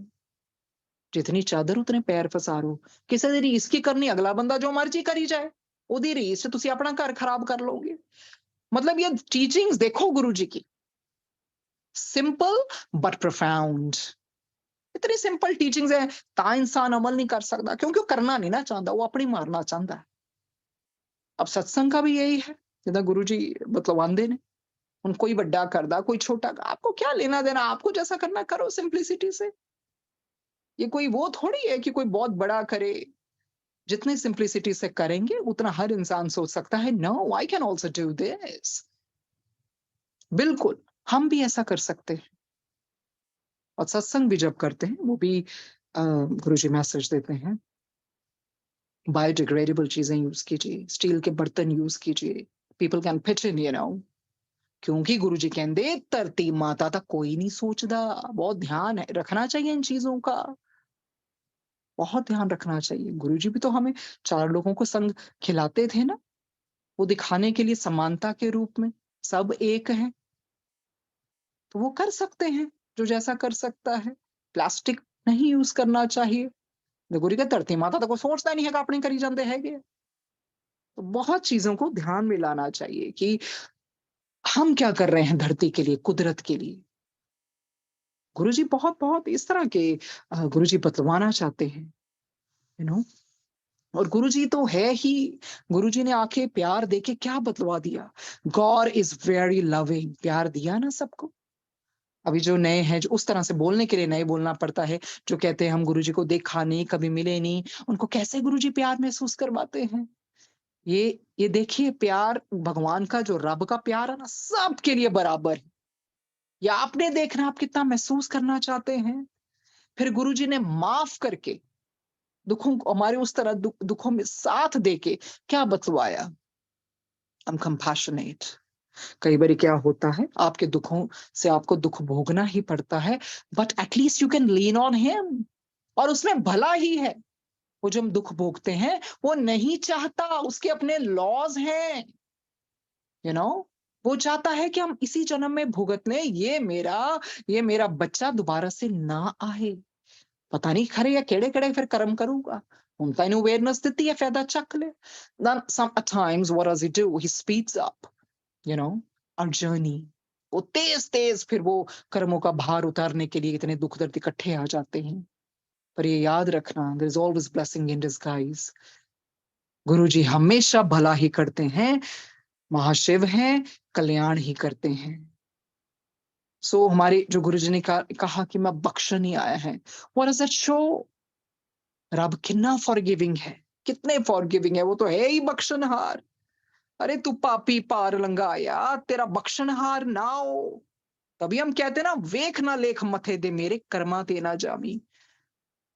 Speaker 2: जितनी चादर उतने पैर फसारो। किसी दी रीस की करनी, अगला बंदा जो मर्जी करी जाए, ओदी रीस से तुसी अपना घर खराब कर लोगे। मतलब ये टीचिंग्स देखो गुरु जी की, सिंपल बट प्रोफाउंड। इतनी सिंपल टीचिंग्स है, ता इंसान अमल नहीं कर सकता, क्योंकि वो करना नहीं ना चाहता, वो अपनी मारना चाहता है। अब सत्संग का भी यही है, जिदा गुरु जी बतलवांदे ने, उन कोई बड़ा करदा, कोई छोटा, आपको क्या लेना देना, आपको जैसा करना करो, सिंप्लिसिटी से। ये कोई वो थोड़ी है कि कोई बहुत बड़ा करे। जितने सिंप्लिसिटी से करेंगे उतना हर इंसान सोच सकता है, no I can also do this. बिल्कुल, हम भी ऐसा कर सकते हैं। और सत्संग भी जब करते हैं, वो भी गुरुजी मैसेज देते हैं, बायोडिग्रेडेबल चीजें यूज कीजिए, स्टील के बर्तन यूज कीजिए, पीपल कैन पिच इन, क्योंकि गुरुजी कहते धरती माता तक कोई नहीं सोचता। बहुत ध्यान है रखना चाहिए इन चीजों का, बहुत ध्यान रखना चाहिए। गुरुजी भी तो हमें 4 लोगों को संग खिलाते थे ना, वो दिखाने के लिए समानता के रूप में सब एक है, तो वो कर सकते हैं जो जैसा कर सकता है। प्लास्टिक नहीं यूज करना चाहिए। गुरु का धरती माता तो कोई सोचता नहीं है कि अपने करी जाते हैं। तो बहुत चीजों को ध्यान में लाना चाहिए कि हम क्या कर रहे हैं धरती के लिए, कुदरत के लिए। गुरुजी बहुत बहुत इस तरह के गुरुजी बतलवाना चाहते हैं, यू नो। और गुरुजी तो है ही, गुरुजी ने आके प्यार देके क्या बतलवा दिया। गॉड इज वेरी लविंग, प्यार दिया ना सबको। अभी जो नए हैं, जो उस तरह से बोलने के लिए नए बोलना पड़ता है, जो कहते हैं हम गुरुजी को देखा नहीं, कभी मिले नहीं, उनको कैसे गुरुजी प्यार महसूस करवाते हैं। ये देखिए, प्यार भगवान का, जो रब का प्यार है ना, सबके लिए बराबर है। या आपने देखना आप कितना महसूस करना चाहते हैं। फिर गुरुजी ने माफ करके दुखों को, हमारे उस तरह दुखों में साथ देके क्या बतवाया, आई एम कंपैशनेट। कई बार क्या होता है, आपके दुखों से आपको दुख भोगना ही पड़ता है, but at least you can lean on him. और उसमें भला ही है। वो जो हम दुख भोगते हैं, वो नहीं चाहता, उसके अपने लॉज हैं, यू नो। वो चाहता है कि हम इसी जन्म में भुगत लें, ये मेरा बच्चा दोबारा से ना आए। पता नहीं खरे या केड़े केड़े फिर कर्म करूंगा। ਹੁਣ ਤਾਂ ਇਹਨੂੰ ਅਵੇਅਰਨੈਸ ਦਿੱਤੀ ਹੈ, ਫਾਇਦਾ ਚੱਕ ਲੈ। then some at times what does he do, he speeds up, you know, our journey। वो तेज तेज फिर वो कर्मों का भार उतारने के लिए इतने दुख दर्द इकट्ठे आ जाते हैं। पर ये याद रखना, there is always blessing in disguise। गुरुजी हमेशा भला ही करते हैं, महाशिव हैं, कल्याण ही करते हैं। सो हमारे जो गुरुजी ने कहा कि मैं बख्शा नहीं आया है, what does that show? रब कितना फॉरगिविंग है, कितने फॉरगिविंग है। वो तो है ही बख्शनहार। अरे तू पापी पार लंघाया, तेरा बख्शनहार ना हो। तभी हम कहते ना, वेख ना लेख मथे दे मेरे कर्मा ते ना जावी।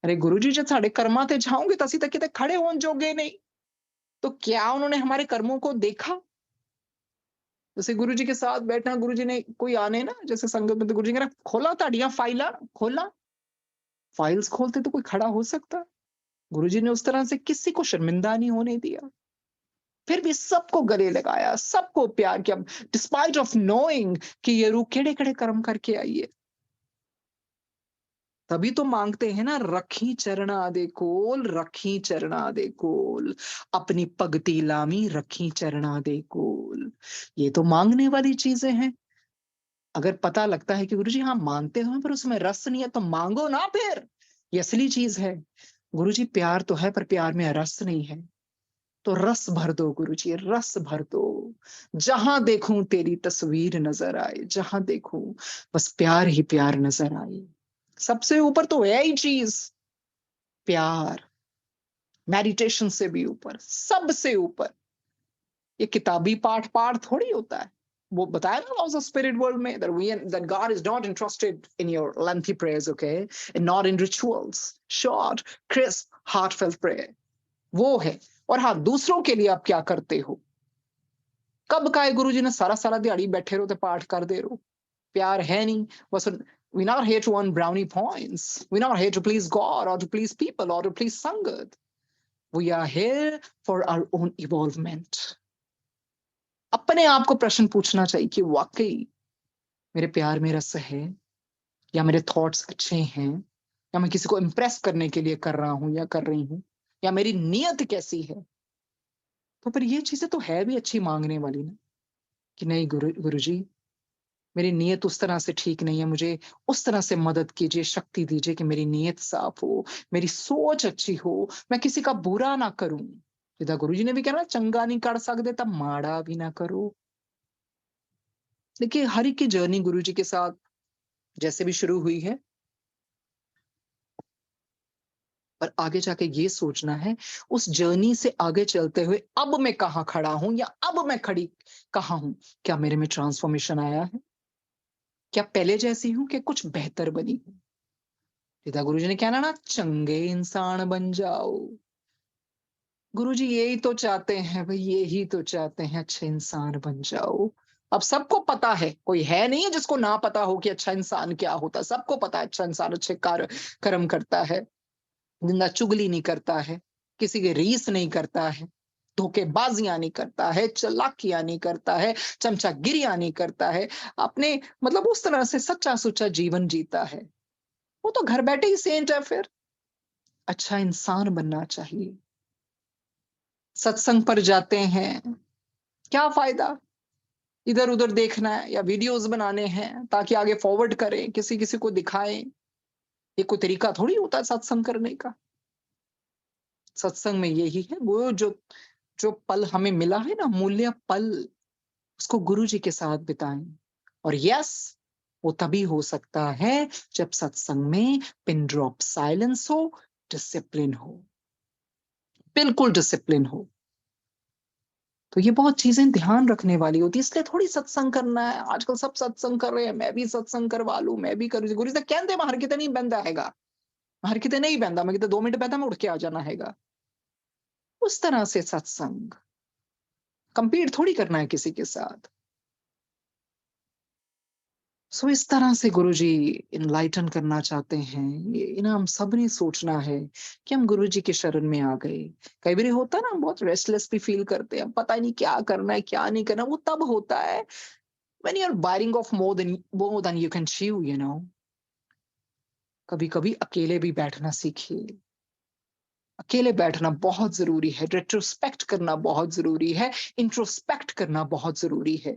Speaker 2: अरे गुरुजी जब साढ़े कर्मा ते जाओगे तो असी तक किते खड़े होन जोगे नहीं। तो क्या उन्होंने हमारे कर्मों को देखा? जैसे गुरुजी के साथ बैठना, गुरुजी ने कोई आने ना, जैसे संगत में, तो गुरुजी कह खोला ताड़ियां फाइला, खोला। फाइल्स खोलते तो कोई खड़ा हो सकता? गुरुजी ने उस तरह से किसी को शर्मिंदा नहीं होने दिया। फिर भी सबको गले लगाया, सबको प्यार किया, डिस्पाइट ऑफ नोइंग कि ये रूह केड़े केड़े कर्म करके आई है। तभी तो मांगते हैं ना, रखी चरणा दे कोल, रखी चरणा दे कोल, अपनी पगती लामी रखी चरणा दे कोल। ये तो मांगने वाली चीजें हैं। अगर पता लगता है कि गुरुजी हाँ मांगते हो पर उसमें रस नहीं है, तो मांगो ना फिर। ये असली चीज है। गुरुजी प्यार तो है, पर प्यार में रस नहीं है, तो रस भर दो गुरुजी, रस भर दो। जहां देखूं तेरी तस्वीर नजर आए, जहां देखूं बस प्यार ही प्यार नजर आए। सबसे ऊपर तो है ही चीज प्यार, मेडिटेशन से भी ऊपर, सबसे ऊपर। ये किताबी पाठ पाठ थोड़ी होता है। वो बताया ना लॉज ऑफ स्पिरिट वर्ल्ड में, that God is not interested in your lengthy prayers, okay, and not in rituals, short crisp heartfelt prayer। वो है। और हाँ, दूसरों के लिए आप क्या करते हो? कब का है गुरुजी ने सारा सारा दिहाड़ी बैठे रहो तो पाठ कर दे रहो? प्यार है नहीं बस। we're not here to earn brownie points, we're not here to please God or to please people or to please sangat। we are here for our own evolvement। अपने आप को प्रश्न पूछना चाहिए कि वाकई मेरे प्यार में रस है, या मेरे थॉट्स अच्छे हैं, या मैं किसी को इम्प्रेस करने के लिए कर रहा हूं या कर रही हूं, या मेरी नीयत कैसी है। तो फिर ये चीजें तो है भी अच्छी मांगने वाली ना, कि नहीं गुरुजी, मेरी नीयत उस तरह से ठीक नहीं है, मुझे उस तरह से मदद कीजिए, शक्ति दीजिए कि मेरी नीयत साफ हो, मेरी सोच अच्छी हो, मैं किसी का बुरा ना करूं। जिदा गुरुजी ने भी कहना, चंगा नहीं कर सकते तब माड़ा भी ना करो। देखिए, हर एक की जर्नी गुरुजी के साथ जैसे भी शुरू हुई है, पर आगे जाके ये सोचना है, उस जर्नी से आगे चलते हुए अब मैं कहाँ खड़ा हूं या अब मैं खड़ी कहाँ हूं। क्या मेरे में ट्रांसफॉर्मेशन आया है? क्या पहले जैसी हूं कि कुछ बेहतर बनी हूं? पिता गुरुजी ने कहना ना, चंगे इंसान बन जाओ। गुरुजी यही तो चाहते हैं भाई, यही तो चाहते हैं, अच्छे इंसान बन जाओ। अब सबको पता है, कोई है नहीं है जिसको ना पता हो कि अच्छा इंसान क्या होता है। सबको पता है अच्छा इंसान अच्छे कार्य कर्म करता है, निंदा चुगली नहीं करता है, किसी की रीस नहीं करता है, धोखेबाजियां नहीं करता है, चालाकियां नहीं करता है, चमचागिरियां नहीं करता है, अपने मतलब उस तरह से सच्चा सुच्चा जीवन जीता है। वो तो घर बैठे ही सेंट है। फिर अच्छा इंसान बनना चाहिए। सत्संग पर जाते हैं, क्या फायदा? इधर उधर देखना है या वीडियोस बनाने हैं ताकि आगे फॉरवर्ड करें, किसी किसी को दिखाएं। ये कोई तरीका थोड़ी होता है सत्संग करने का। सत्संग में यही है, वो जो जो पल हमें मिला है ना, मूल्य पल, उसको गुरु जी के साथ बिताएं। और यस, वो तभी हो सकता है जब सत्संग में पिन ड्रॉप साइलेंस हो, डिसिप्लिन हो, बिल्कुल डिसिप्लिन हो। तो ये बहुत चीजें ध्यान रखने वाली होती है। इसलिए थोड़ी सत्संग करना है। आजकल सब सत्संग कर रहे हैं, मैं भी सत्संग करवा लूं, मैं भी करूँ। गुरु जी कहते मैं हर किते नहीं बंदा हैगा, हर किते नहीं बंदा, मैं किते 2 मिनट पहता मैं उठ के आ जाना हैगा। उस तरह से सत्संग कंपीट थोड़ी करना है किसी के साथ। सो इस तरह से गुरुजी इनलाइटन करना चाहते हैं। ये ना हम सब ने सोचना है कि हम गुरुजी के शरण में आ गए। कई बार होता है ना, हम बहुत रेस्टलेस भी फील करते हैं, पता ही नहीं क्या करना है क्या नहीं करना। वो तब होता है when you're biting off more than you can chew, you know. कभी कभी अकेले भी बैठना सीखिए। अकेले बैठना बहुत जरूरी है, रेट्रोस्पेक्ट करना बहुत जरूरी है, इंट्रोस्पेक्ट करना बहुत जरूरी है।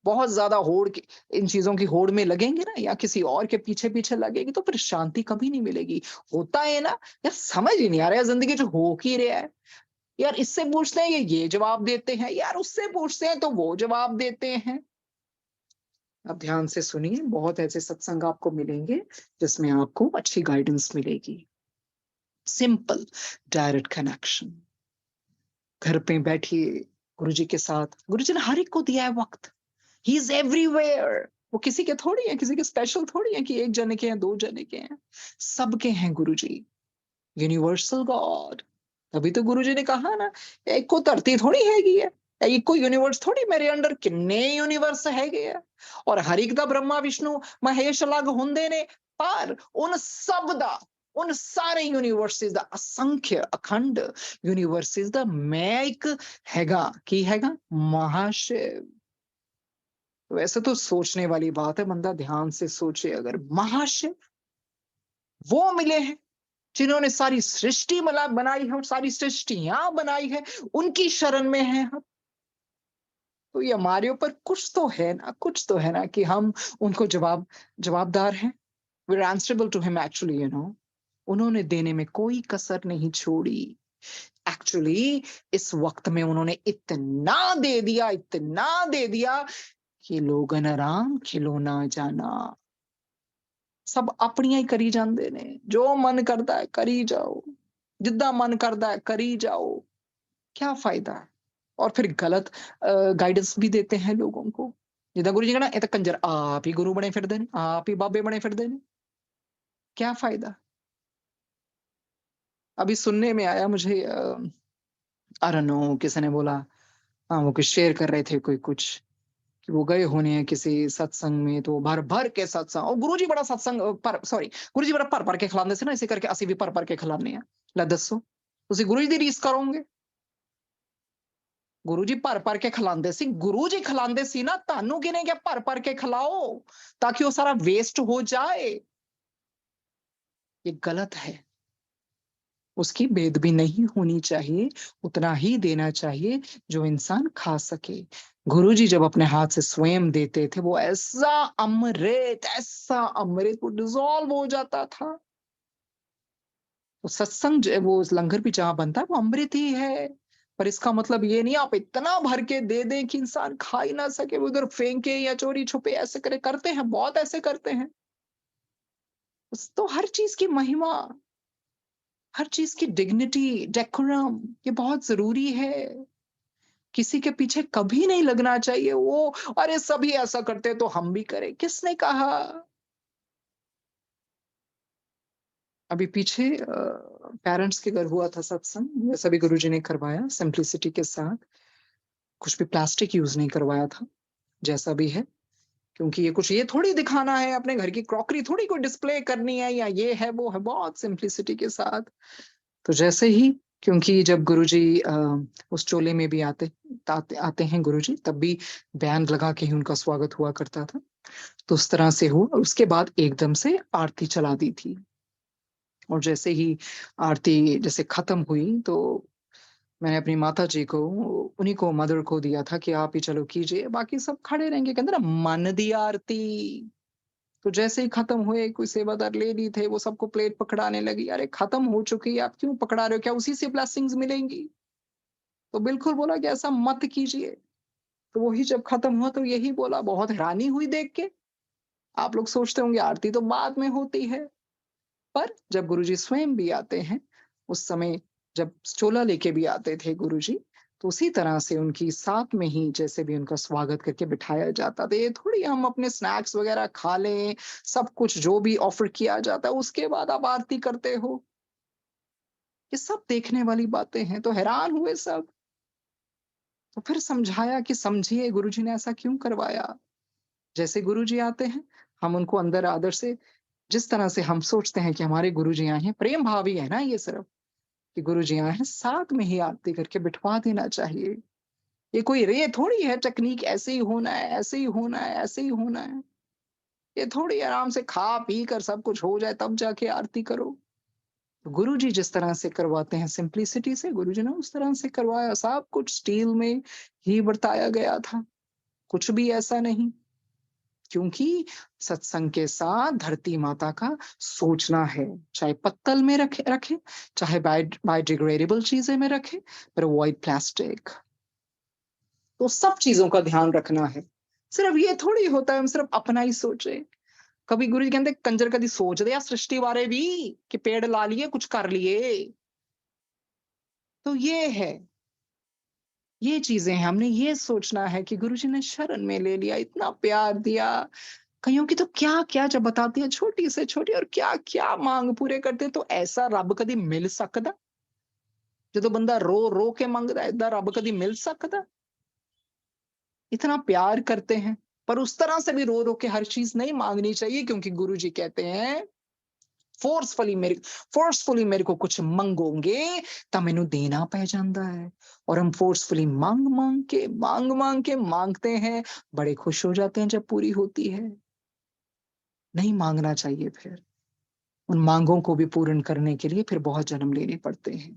Speaker 2: बहुत ज्यादा होड़ के इन चीजों की होड़ में लगेंगे ना, या किसी और के पीछे पीछे लगेंगे, तो फिर शांति कभी नहीं मिलेगी। होता है ना यार, समझ ही नहीं आ रहा है जिंदगी जो हो की रहा है। यार इससे पूछते हैं ये जवाब देते हैं, यार उससे पूछते हैं तो वो जवाब देते हैं। आप ध्यान से सुनिए, बहुत ऐसे सत्संग आपको मिलेंगे जिसमें आपको अच्छी गाइडेंस मिलेगी। Simple direct connection. घर पे बैठिए गुरुजी के साथ। गुरुजी ने हर एक को दिया है वक्त। He is everywhere. वो किसी के थोड़ी है, किसी के स्पेशल थोड़ी है कि एक जने के हैं, 2 जने के हैं। सबके हैं गुरुजी, यूनिवर्सल गॉड। तभी तो गुरुजी ने कहा ना, एक को धरती थोड़ी हैगी है, एक को यूनिवर्स थोड़ी, मेरे अंडर किन्ने यूनिवर्स हैगे है। और हर एक दा ब्रह्मा विष्णु महेश अलग हुंदे ने, पर उन सब दा, उन सारे यूनिवर्सेस दा असंख्य अखंड यूनिवर्सेस दा मैं एक हैगा। की हैगा? महाशिव। वैसे तो सोचने वाली बात है, बंदा ध्यान से सोचे। अगर महाशिव वो मिले हैं जिन्होंने सारी सृष्टि बनाई है और सारी सृष्टियां बनाई है, उनकी शरण में है हम, तो ये हमारे ऊपर कुछ तो है ना, कुछ तो है ना कि हम उनको जवाबदार हैं। we're answerable to him actually, you know. उन्होंने देने में कोई कसर नहीं छोड़ी। एक्चुअली इस वक्त में उन्होंने इतना दे दिया, इतना दे दिया कि लोगन आराम खिलौना जाना। सब अपनियां ही करी जांदे ने, जो मन करता है करी जाओ, जिद्दां मन करता है करी जाओ। क्या फायदा है? और फिर गलत गाइडेंस भी देते हैं लोगों को। जिद्दां गुरु जी कहना, ये तो कंजर आप ही गुरु बने फिरदे ने, आप ही बाबे बने फिरदे ने। क्या फायदा? अभी सुनने में आया मुझे, आई डोंट नो, किसी ने बोला, हाँ वो कुछ शेयर कर रहे थे कोई कुछ, कि वो गए होने हैं किसी सत्संग में, तो भर भर के सत्संग, और गुरुजी बड़ा सत्संग पर सॉरी गुरुजी बड़ा भर भर के खिलाते से ना, इसे करके ਅਸੀਂ भी भर भर के खिलाने हैं। ਲੈ ਦੱਸੋ, ਤੁਸੀਂ ਗੁਰੂ ਜੀ ਦੀ ਰੀਸ ਕਰੋਗੇ? ਗੁਰੂ ਜੀ ਭਰ ਭਰ ਕੇ ਖਿਲਾਉਂਦੇ ਸੀ, ਗੁਰੂ ਜੀ ਖਿਲਾਉਂਦੇ ਸੀ ਨਾ, ਤੁਹਾਨੂੰ ਕਿਹਨੇ ਕਿਹਾ ਭਰ ਭਰ ਕੇ खिलाओ ताकि वो सारा वेस्ट हो जाए? ये गलत है। उसकी बेदबी नहीं होनी चाहिए, उतना ही देना चाहिए जो इंसान खा सके। गुरुजी जब अपने हाथ से स्वयं देते थे, वो ऐसा अमृत वो डिसॉल्व हो जाता था। तो सत्संग वो लंगर भी जहां बनता है वो अमृत ही है। पर इसका मतलब ये नहीं आप इतना भर के दे दें कि इंसान खा ही ना सके, वो उधर फेंके या चोरी छुपे ऐसे करे, करते हैं, बहुत ऐसे करते हैं। तो हर चीज की महिमा, हर चीज की डिग्निटी, डेकोरम, ये बहुत जरूरी है। किसी के पीछे कभी नहीं लगना चाहिए। वो अरे सभी ऐसा करते तो हम भी करें, किसने कहा? अभी पीछे पेरेंट्स के घर हुआ था सत्संग, वैसा भी गुरुजी ने करवाया सिंप्लिसिटी के साथ। कुछ भी प्लास्टिक यूज नहीं करवाया था, जैसा भी है, क्योंकि ये कुछ ये थोड़ी दिखाना है, अपने घर की क्रॉकरी थोड़ी कोई डिस्प्ले करनी है, या ये है वो है, बहुत सिंप्लिसिटी के साथ। तो जैसे ही, क्योंकि जब गुरुजी उस चोले में भी आते हैं गुरुजी, तब भी बैंड लगा के ही उनका स्वागत हुआ करता था। तो उस तरह से हुआ, और उसके बाद एकदम से आरती चला दी थी। और जैसे ही आरती जैसे खत्म हुई, तो मैंने अपनी माताजी को, उन्हीं को, मदर को दिया था कि आप ही चलो कीजिए, बाकी सब खड़े रहेंगे। कहते ना, मन दी आरती। तो जैसे ही खत्म हुए, कोई सेवादार लेडी थे, वो सबको प्लेट पकड़ाने लगी। अरे खत्म हो चुकी है, आप क्यों पकड़ा रहे हो? क्या उसी से ब्लेसिंग्स मिलेंगी? तो बिल्कुल बोला कि ऐसा मत कीजिए। तो वही जब खत्म हुआ, तो यही बोला। बहुत हैरानी हुई देख के। आप लोग सोचते होंगे आरती तो बाद में होती है, पर जब गुरुजी स्वयं भी आते हैं, उस समय जब चोला लेके भी आते थे गुरुजी, तो उसी तरह से उनकी साथ में ही जैसे भी उनका स्वागत करके बिठाया जाता था। ये थोड़ी हम अपने स्नैक्स वगैरह खा लें, सब कुछ जो भी ऑफर किया जाता है उसके बाद आप आरती करते हो। ये सब देखने वाली बातें हैं। तो हैरान हुए सब। तो फिर समझाया कि समझिए गुरुजी ने ऐसा क्यों करवाया। जैसे गुरुजी आते हैं, हम उनको अंदर आदर से, जिस तरह से हम सोचते हैं कि हमारे गुरुजी आए हैं, प्रेम भाव ही है ना ये सिर्फ, कि गुरुजी आए हैं, साथ में ही आरती करके बिठवा देना चाहिए। ये कोई रे थोड़ी है टेक्निक, ऐसे ही होना है, ऐसे ही होना है, ऐसे ही होना है। ये थोड़ी आराम से खा पी कर सब कुछ हो जाए तब जाके आरती करो। तो गुरुजी जिस तरह से करवाते हैं सिंप्लिसिटी से, गुरुजी ने उस तरह से करवाया। सब कुछ स्टील में ही बरताया गया था, कुछ भी ऐसा नहीं। क्योंकि सत्संग के साथ धरती माता का सोचना है, चाहे पत्तल में रखे रखे, चाहे बायोडिग्रेडेबल चीजें में रखे, पर अवॉइड प्लास्टिक। तो सब चीजों का ध्यान रखना है। सिर्फ ये थोड़ी होता है हम सिर्फ अपना ही सोचे। कभी गुरु जी कहते कंजर कभी सोच दे सृष्टि बारे भी, कि पेड़ ला लिए कुछ कर लिए। तो ये है, ये चीजें हैं। हमने ये सोचना है कि गुरुजी ने शरण में ले लिया, इतना प्यार दिया। कईयों की तो क्या क्या जब बताती है, छोटी से छोटी, और क्या क्या मांग पूरे करते। तो ऐसा रब कभी मिल सकता? जो बंदा रो रो के मांगता है, ऐसा रब कभी मिल सकता? इतना प्यार करते हैं, पर उस तरह से भी रो रो के हर चीज नहीं मांगनी चाहिए, क्योंकि गुरुजी कहते हैं फोर्सफुली मेरे को कुछ मंगोगे तो मैनू देना पै जाता है। और हम फोर्सफुली मांग के मांगते हैं, बड़े खुश हो जाते हैं जब पूरी होती है। नहीं मांगना चाहिए। फिर उन मांगों को भी पूर्ण करने के लिए फिर बहुत जन्म लेने पड़ते हैं।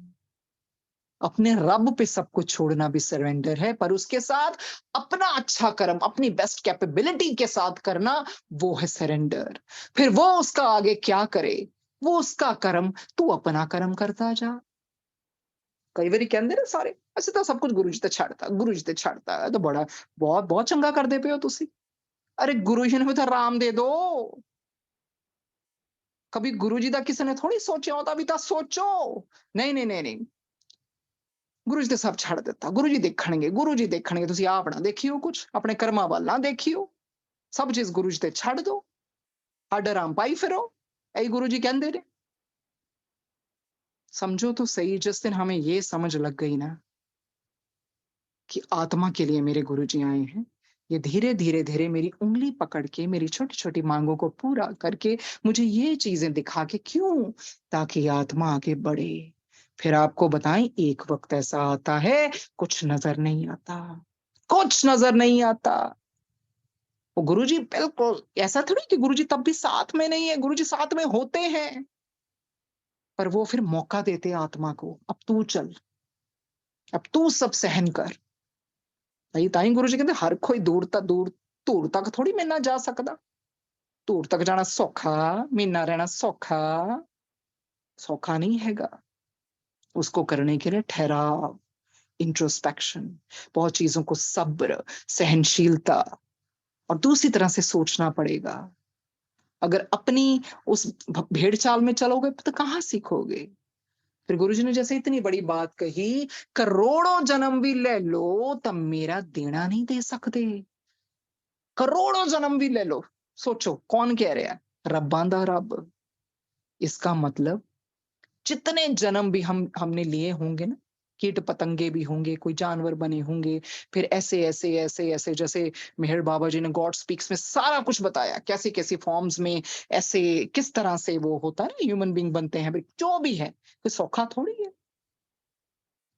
Speaker 2: अपने रब पे सब कुछ छोड़ना भी सरेंडर है, पर उसके साथ अपना अच्छा कर्म, अपनी बेस्ट कैपेबिलिटी के साथ करना, वो है सरेंडर। फिर वो उसका आगे क्या करे, वो उसका कर्म, तू अपना कर्म करता जा। कई बार कहते ना सारे, असं तो सब कुछ गुरु जी ते छड़ता, गुरु जी ते छड़ता है, तो बड़ा बहुत बहुत चंगा करते पे हो तुसी। अरे गुरु जी ने भी तो आराम दे दो। कभी गुरु जी का किसी ने थोड़ी सोचा होता, भी तो सोचो। नहीं नहीं नहीं नहीं, गुरु जी तो सब छड़ दिता। गुरु जी देखणगे, गुरु जी देखणगे, तुसी आप ना देखियो, कुछ अपने कर्मा वाल ना देखियो। सब चीज गुरु जी ते छड़ दो, हड आराम पाई फिरो। यही गुरु जी कहते ने। समझो तो सही, जिस दिन हमें ये समझ लग गई ना कि आत्मा के लिए मेरे गुरु जी आए हैं, ये धीरे धीरे धीरे मेरी उंगली पकड़ के, मेरी छोटी छोटी मांगों को पूरा करके, मुझे ये चीजें दिखा के, क्यों? ताकि आत्मा आगे बढ़े। फिर आपको बताएं, एक वक्त ऐसा आता है, कुछ नजर नहीं आता, कुछ नजर नहीं आता। वो गुरुजी बिल्कुल ऐसा थोड़ी कि गुरुजी तब भी साथ में नहीं है, गुरुजी साथ में होते हैं, पर वो फिर मौका देते हैं आत्मा को, अब तू चल, अब तू सब सहन कर। नहीं, ताई गुरुजी कहते हर कोई दूर तक थोड़ी मिलना जा सकता। दूर तक जाना सौखा, मिलना रहना सौखा, सौखा नहीं हैगा। उसको करने के लिए ठहराव, इंट्रोस्पेक्शन, बहुत चीजों को सब्र, सहनशीलता, और दूसरी तरह से सोचना पड़ेगा। अगर अपनी उस भेड़ चाल में चलोगे तो कहाँ सीखोगे? फिर गुरुजी ने जैसे इतनी बड़ी बात कही, करोड़ों जन्म भी ले लो तब मेरा देना नहीं दे सकते। करोड़ों जन्म भी ले लो। सोचो कौन कह रहा है? रब्बां दा रब। इसका मतलब जितने जन्म भी हमने लिए होंगे ना, कीट पतंगे भी होंगे, कोई जानवर बने होंगे, फिर ऐसे ऐसे ऐसे ऐसे, जैसे मेहर बाबा जी ने गॉड स्पीक्स में सारा कुछ बताया, कैसी कैसी फॉर्म्स में, ऐसे किस तरह से वो होता है ना, ह्यूमन बीइंग बनते हैं। भाई जो भी है कोई सौखा थोड़ी है।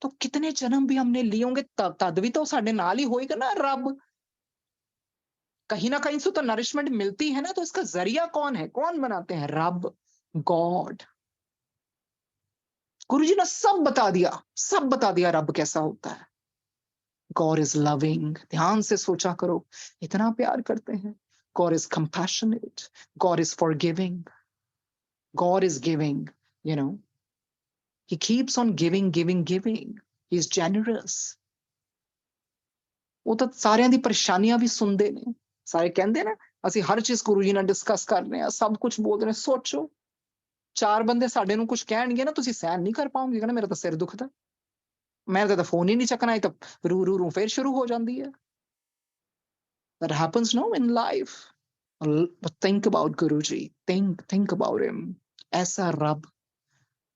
Speaker 2: तो कितने जन्म भी हमने लिए होंगे तद भी तो साडे नाल ही होएगा ना रब। कहीं ना कहीं से तो नरिशमेंट मिलती है ना। तो इसका जरिया कौन है? कौन बनाते हैं? रब, गॉड। गुरुजी ने सब बता दिया रब कैसा होता है। God is loving. ध्यान से सोचा करो, इतना प्यार करते हैं। God is compassionate, God is forgiving, God is giving, you know, he keeps on giving giving giving, he is generous. ਉਹ ਤਾਂ ਸਾਰਿਆਂ ਦੀ ਪਰੇਸ਼ਾਨੀਆਂ ਵੀ ਸੁਣਦੇ ਨੇ। ਸਾਰੇ ਕਹਿੰਦੇ ਨੇ ਅਸੀਂ ਹਰ ਚੀਜ਼ ਗੁਰੂ ਜੀ ਨਾਲ ਡਿਸਕਸ ਕਰ ਰਹੇ ਹਾਂ, ਸਭ ਕੁਝ ਬੋਲਦੇ ਨੇ। ਸੋਚੋ ਚਾਰ ਬੰਦੇ ਸਾਡੇ ਨੂੰ ਕੁਝ ਕਹਿਣਗੇ ਨਾ, ਤੁਸੀਂ ਸਹਿਨ ਨਹੀਂ ਕਰ ਪਾਓਗੇ। ਕਹਿੰਦਾ ਮੇਰਾ ਤਾਂ ਸਿਰ ਦੁਖਦਾ, ਮੈਂ ਤਾਂ ਫੋਨ ਹੀ ਨਹੀਂ ਚੱਕਣਾ। ਇਹ ਤਾਂ ਰੂ ਰੂ ਰੂ ਫੇਰ ਸ਼ੁਰੂ ਹੋ ਜਾਂਦੀ ਹੈ। That happens no in life. But think about Guruji, think about him. ऐसा रब।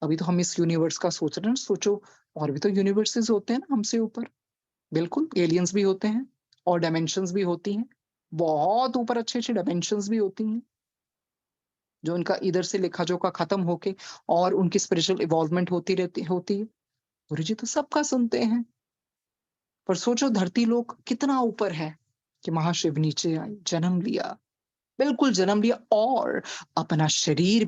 Speaker 2: अभी तो हम इस यूनिवर्स का सोच रहे हैं, सोचो और भी तो यूनिवर्सेस होते हैं ना हमसे ऊपर। बिल्कुल एलियंस भी होते हैं और डायमेंशंस भी होती हैं। बहुत ऊपर अच्छी अच्छी डायमेंशंस भी होती हैं, जो इनका इधर से लेखा जोखा खत्म होके और उनकी स्पिरिचुअल इवॉल्वमेंट होती है। गुरु जी तो सबका सुनते हैं। पर सोचो धरती लोक कितना ऊपर है कि महाशिव नीचे आए, जन्म लिया, बिल्कुल जन्म लिया, और अपना शरीर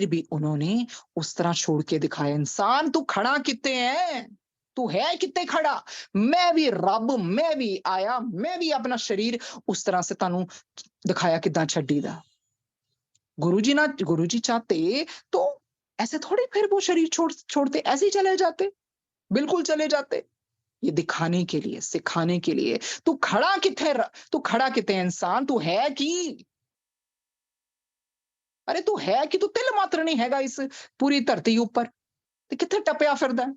Speaker 2: भी उन्होंने उस तरह छोड़ के दिखाया। इंसान तू खड़ा कितने है? तू है कितने खड़ा? मैं भी रब, मैं भी आया, मैं भी अपना शरीर उस तरह से तानू दिखाया कितना छड्डी दा। गुरुजी चाहते तो ऐसे थोड़ी फिर वो शरीर छोड़ते, ऐसे ही चले जाते, बिल्कुल चले जाते। ये दिखाने के लिए, सिखाने के लिए। तू खड़ा किथे इंसान? तू है कि? अरे तू है कि? तू तिल मात्र नहीं हैगा इस पूरी धरती ऊपर, तो किथे टपया फिरदा है?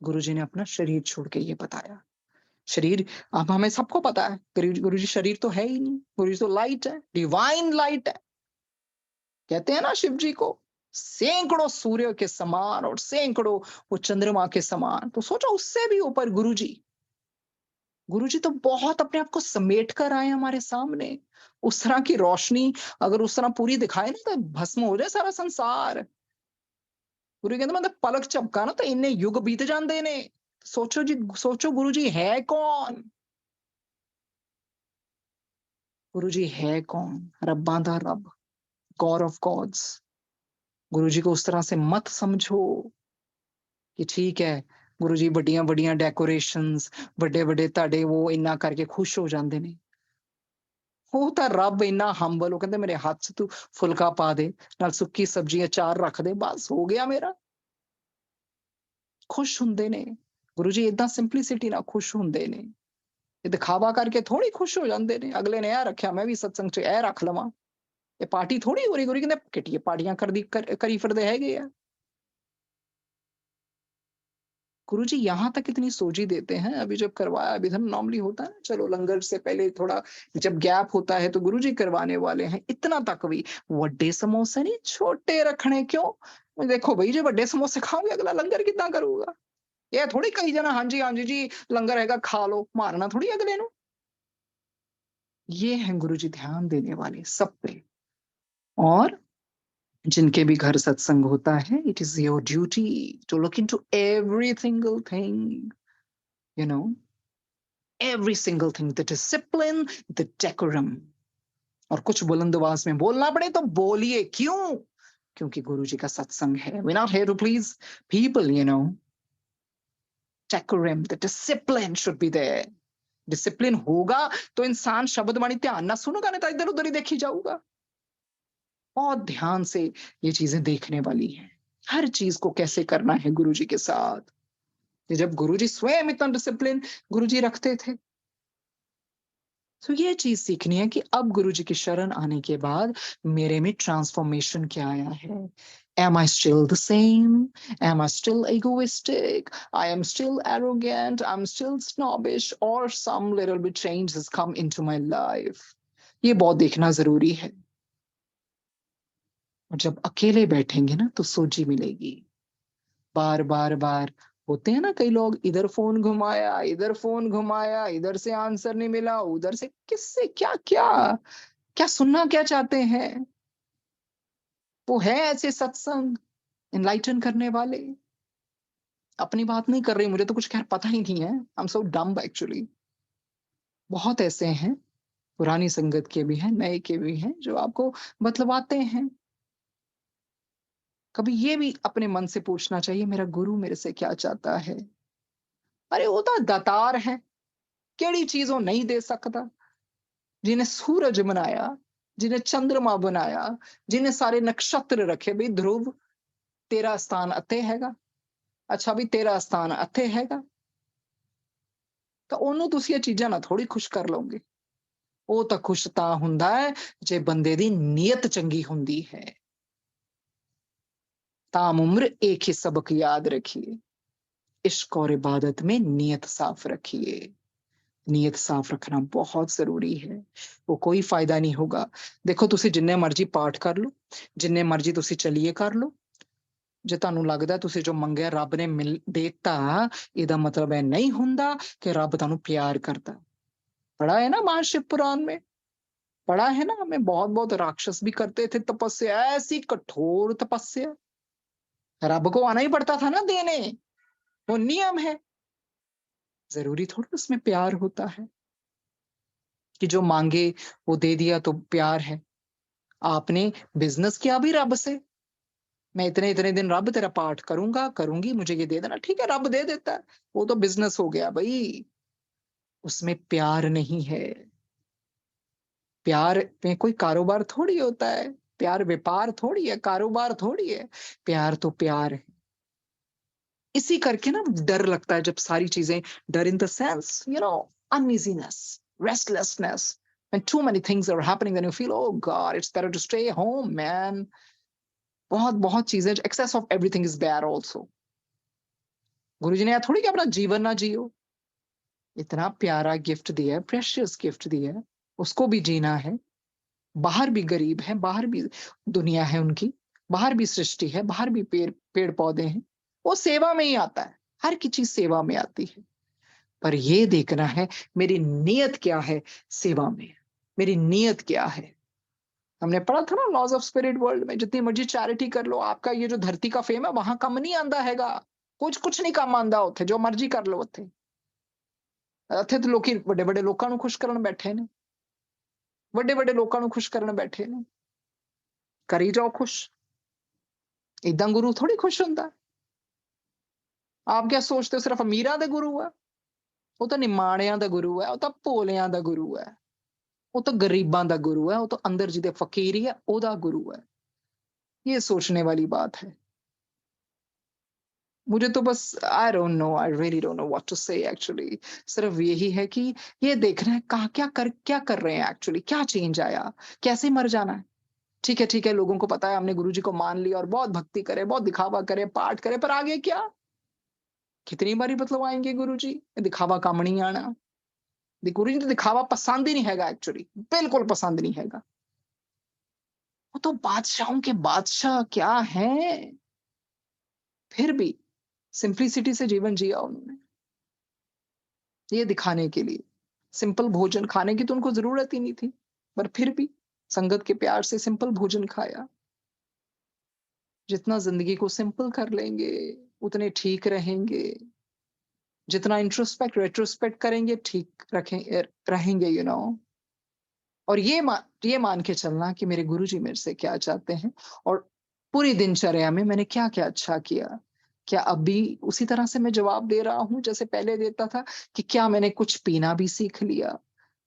Speaker 2: गुरुजी ने अपना शरीर छोड़ के ये बताया। शरीर अब हमें सबको पता है, गुरुजी शरीर तो है ही नहीं। गुरुजी तो लाइट है, डिवाइन लाइट है। कहते हैं ना शिव जी को सैकड़ों सूर्य के समान और सैकड़ों वो चंद्रमा के समान। तो सोचो उससे भी ऊपर गुरुजी तो बहुत अपने आप को समेट कर आए हमारे सामने। उस तरह की रोशनी अगर उस तरह पूरी दिखाए ना, तो भस्म हो जाए सारा संसार। गुरु कहते मतलब पलक झपका ना तो इन्ने युग बीत जाते ने। सोचो जी, सोचो गुरु जी है कौन? गुरु जी है कौन? रब्बां दा रब, गॉड ऑफ गॉड्स। गुरु जी को उस तरह से मत समझो कि ठीक है गुरु जी ਵੱਡੀਆਂ ਵੱਡੀਆਂ ਡੈਕੋਰੇशंस, ਵੱਡੇ ਵੱਡੇ ਤੁਹਾਡੇ वो ਇੰਨਾ करके खुश हो ਜਾਂਦੇ ਨੇ। ਉਹ ਤਾਂ ਰੱਬ ਇੰਨਾ ਹੰਬਲ, ਉਹ ਕਹਿੰਦੇ ਮੇਰੇ ਹੱਥ 'ਚ ਤੂੰ ਫੁਲਕਾ ਪਾ ਦੇ, ਨਾਲ ਸੁੱਕੀ ਸਬਜ਼ੀ ਅਚਾਰ ਰੱਖ ਦੇ, ਬਸ ਹੋ ਗਿਆ ਮੇਰਾ। ਖੁਸ਼ ਹੁੰਦੇ ਨੇ ਗੁਰੂ ਜੀ, ਏਦਾਂ ਸਿੰਪਲਿਸਿਟੀ ਨਾਲ ਖੁਸ਼ ਹੁੰਦੇ ਨੇ। ਇਹ ਦਿਖਾਵਾ ਕਰਕੇ ਥੋੜੀ ਖੁਸ਼ ਹੋ ਜਾਂਦੇ ਨੇ। ਅਗਲੇ ਨੇ ਇਹ ਰੱਖਿਆ ਮੈਂ ਵੀ ਸਤਸੰਗ 'ਚ ਇਹ ਰੱਖ ਲਵਾਂ। ਇਹ ਪਾਰਟੀ ਥੋੜੀ ਹੋ ਰਹੀ। ਗੁਰੂ ਜੀ ਕਹਿੰਦੇ ਕਿੱਟੀਏ ਪਾਰਟੀਆਂ ਕਰੀ ਫਿਰਦੇ ਹੈਗੇ ਆ। गुरु जी यहाँ तक इतनी सोजी देते हैं। अभी जब करवाया, अभी धर्म नॉर्मली होता है ना, चलो लंगर से पहले थोड़ा जब गैप होता है तो गुरु जी करवाने वाले हैं। इतना तक भी वड्डे समोसे नहीं, छोटे रखने क्यों? देखो भाई जो वड्डे समोसे खाओगे अगला लंगर कितना करूंगा? ये थोड़ी कही जाना हाँ जी जी लंगर हैगा खा लो, मारना थोड़ी अगले नु। ये है गुरु जी ध्यान देने वाले सब पे। और जिनके भी घर सत्संग होता है, it is your duty to look into every single thing, you know, every single thing, the discipline, the decorum। और कुछ बुलंद आवाज में बोलना पड़े तो बोलिए। क्यों? क्योंकि गुरु जी का सत्संग है। we're not here to please people, you know। decorum, the discipline should be there। Discipline होगा तो इंसान शब्द वाणी ध्यान ना सुनेगा, नहीं तो इधर उधर ही देखी जाऊगा। बहुत ध्यान से ये चीजें देखने वाली हैं, हर चीज को कैसे करना है गुरु जी के साथ। जब गुरु जी स्वयं इतना डिसिप्लिन गुरु जी रखते थे, तो ये चीज सीखनी है कि अब गुरु जी की शरण आने के बाद मेरे में ट्रांसफॉर्मेशन क्या आया है। Am I still the same? Am I still egoistic? I am still arrogant. I'm still snobbish, or some little bit change has come into my life. ये बहुत देखना जरूरी है. और जब अकेले बैठेंगे ना तो सोची मिलेगी. बार बार बार होते हैं ना कई लोग, इधर फोन घुमाया, इधर फोन घुमाया, इधर से आंसर नहीं मिला, उधर से किससे क्या क्या क्या सुनना क्या चाहते हैं. वो है ऐसे सत्संग इनलाइटन करने वाले. अपनी बात नहीं कर रही, मुझे तो कुछ खैर पता ही नहीं है. I am so dumb actually. बहुत ऐसे हैं, पुरानी संगत के भी हैं, नए के भी हैं, जो आपको बतलवाते हैं. कभी ये भी अपने मन से पूछना चाहिए, मेरा गुरु मेरे से क्या चाहता है. अरे वो तो दातार है, केड़ी चीजों नहीं दे सकता. जिन्हें सूरज बनाया, जिन्हें चंद्रमा बनाया, जिन्हें सारे नक्षत्र रखे. भाई ध्रुव, तेरा स्थान अते हैगा. अच्छा भी तेरा स्थान अते हैगा, ਤਾਂ ਉਹਨੂੰ ਤੁਸੀਂ ਇਹ ਚੀਜ਼ਾਂ ਨਾਲ ਥੋੜੀ ਖੁਸ਼ ਕਰ ਲਓਗੇ. ਉਹ ਤਾਂ ਖੁਸ਼ ਤਾਂ ਹੁੰਦਾ ਹੈ ਜੇ ਬੰਦੇ ਦੀ ਨੀਅਤ ਚੰਗੀ ਹੁੰਦੀ ਹੈ. ताम उम्र एक ही सबक याद रखिए, इश्क और इबादत में नीयत साफ रखिए. ਨੀਅਤ ਸਾਫ਼ ਰੱਖਣਾ ਬਹੁਤ ਜ਼ਰੂਰੀ ਹੈ. ਉਹ ਕੋਈ ਫਾਇਦਾ ਨਹੀਂ ਹੋਗਾ. ਦੇਖੋ ਤੁਸੀਂ ਜਿੰਨੇ ਮਰਜ਼ੀ ਪਾਠ ਕਰ ਲਓ, ਜਿੰਨੇ ਮਰਜ਼ੀ ਤੁਸੀਂ ਚਲੀਏ ਕਰ ਲਓ, ਜੇ ਤੁਹਾਨੂੰ ਲੱਗਦਾ ਤੁਸੀਂ ਜੋ ਮੰਗਿਆ ਰੱਬ ਨੇ ਦੇਤਾ, ਇਹਦਾ मतलब ਇਹ नहीं ਹੁੰਦਾ कि रब ਤੁਹਾਨੂੰ प्यार करता. पढ़ा है ना महाशिव पुराण में, पढ़ा है ना हमें. बहुत बहुत राक्षस भी करते थे तपस्या, ऐसी कठोर तपस्या. रब को आना ही पड़ता था ना देने, वो नियम है. जरूरी थोड़ी उसमें प्यार होता है कि जो मांगे वो दे दिया तो प्यार है. आपने बिजनेस किया भी रब से, मैं इतने इतने दिन रब तेरा पाठ करूंगा करूंगी, मुझे ये दे देना. ठीक है, रब दे देता है, वो तो बिजनेस हो गया भाई. उसमें प्यार नहीं है. प्यार में कोई कारोबार थोड़ी होता है. प्यार व्यापार थोड़ी है, कारोबार थोड़ी है. प्यार तो प्यार है. इसी करके ना डर लगता है जब सारी चीजें, डर in the sense uneasiness, restlessness. When too many things are happening, then you feel, oh God, it's better to stay home, man. बहुत बहुत चीजें, excess of everything is bad also. गुरुजी ने थोड़ी कि अपना जीवन ना जियो. इतना प्यारा गिफ्ट दिया है, प्रेशियस गिफ्ट दिया है, उसको भी जीना है. बाहर भी गरीब है, बाहर भी दुनिया है उनकी, बाहर भी सृष्टि है, बाहर भी पेड़ पौधे हैं. वो सेवा में ही आता है, हर की चीज सेवा में आती है. पर ये देखना है मेरी नीयत क्या है सेवा में, मेरी नीयत क्या है. हमने पढ़ा था ना लॉज ऑफ स्पिरिट वर्ल्ड में, जितनी मर्जी चैरिटी कर लो, आपका ये जो धरती का फेम है वहां कम नहीं आंदा हैगा. कुछ कुछ नहीं कम आंदा उथे, जो मर्जी कर लो उथे. ਇੱਥੇ तो ਲੋਕੀ ਵੱਡੇ ਵੱਡੇ ਲੋਕਾਂ ਨੂੰ ਖੁਸ਼ ਕਰਨ ਬੈਠੇ ਨੇ, ਵੱਡੇ ਵੱਡੇ ਲੋਕਾਂ ਨੂੰ ਖੁਸ਼ ਕਰਨ ਬੈਠੇ ਨੇ. ਕਰੀ ਜਾਓ ਖੁਸ਼. ਇਦਾਂ ਗੁਰੂ ਥੋੜੀ ਖੁਸ਼ ਹੁੰਦਾ. ਆਪ क्या सोचते हो सिर्फ अमीरां ਦੇ ਗੁਰੂ ਆ? ਉਹ ਤਾਂ ਨਿਮਾਣਿਆਂ ਦਾ ਗੁਰੂ ਹੈ, ਉਹ ਤਾਂ ਭੋਲਿਆਂ ਦਾ ਗੁਰੂ ਹੈ, ਉਹ ਤਾਂ ਗਰੀਬਾਂ ਦਾ ਗੁਰੂ ਹੈ, ਉਹ ਤਾਂ ਅੰਦਰ ਜਿਹਦੇ ਫਕੀਰ ਹੀ ਹੈ ਉਹਦਾ ਗੁਰੂ ਹੈ. ये सोचने वाली बात है. मुझे तो बस I don't know, I really don't know what to say actually. सिर्फ यही है कि ये देखना है कहाँ क्या कर रहे हैं एक्चुअली, क्या चेंज आया, कैसे मर जाना है. ठीक है, लोगों को पता है हमने गुरुजी को मान लिया और बहुत भक्ति करे, बहुत दिखावा करे, पाठ करे, पर आगे क्या? कितनी बारी बतलवाएंगे गुरुजी, दिखावा काम नहीं आना. गुरुजी तो दिखावा पसंद ही नहीं हैगा एक्चुअली, बिल्कुल पसंद नहीं हैगा. वो तो बादशाहों के बादशाह क्या है, फिर भी सिंपलिसिटी से जीवन जिया उन्होंने, ये दिखाने के लिए. सिंपल भोजन खाने की तो उनको जरूरत ही नहीं थी, पर फिर भी संगत के प्यार से सिंपल भोजन खाया. जितना जिंदगी को सिंपल कर लेंगे उतने ठीक रहेंगे. जितना इंट्रोस्पेक्ट रेट्रोस्पेक्ट करेंगे ठीक रहेंगे. और ये मान के चलना कि मेरे गुरुजी मेरे से क्या चाहते हैं, और पूरी दिनचर्या में मैंने क्या क्या अच्छा किया. क्या अभी उसी तरह से मैं जवाब दे रहा हूं जैसे पहले देता था, कि क्या मैंने कुछ पीना भी सीख लिया?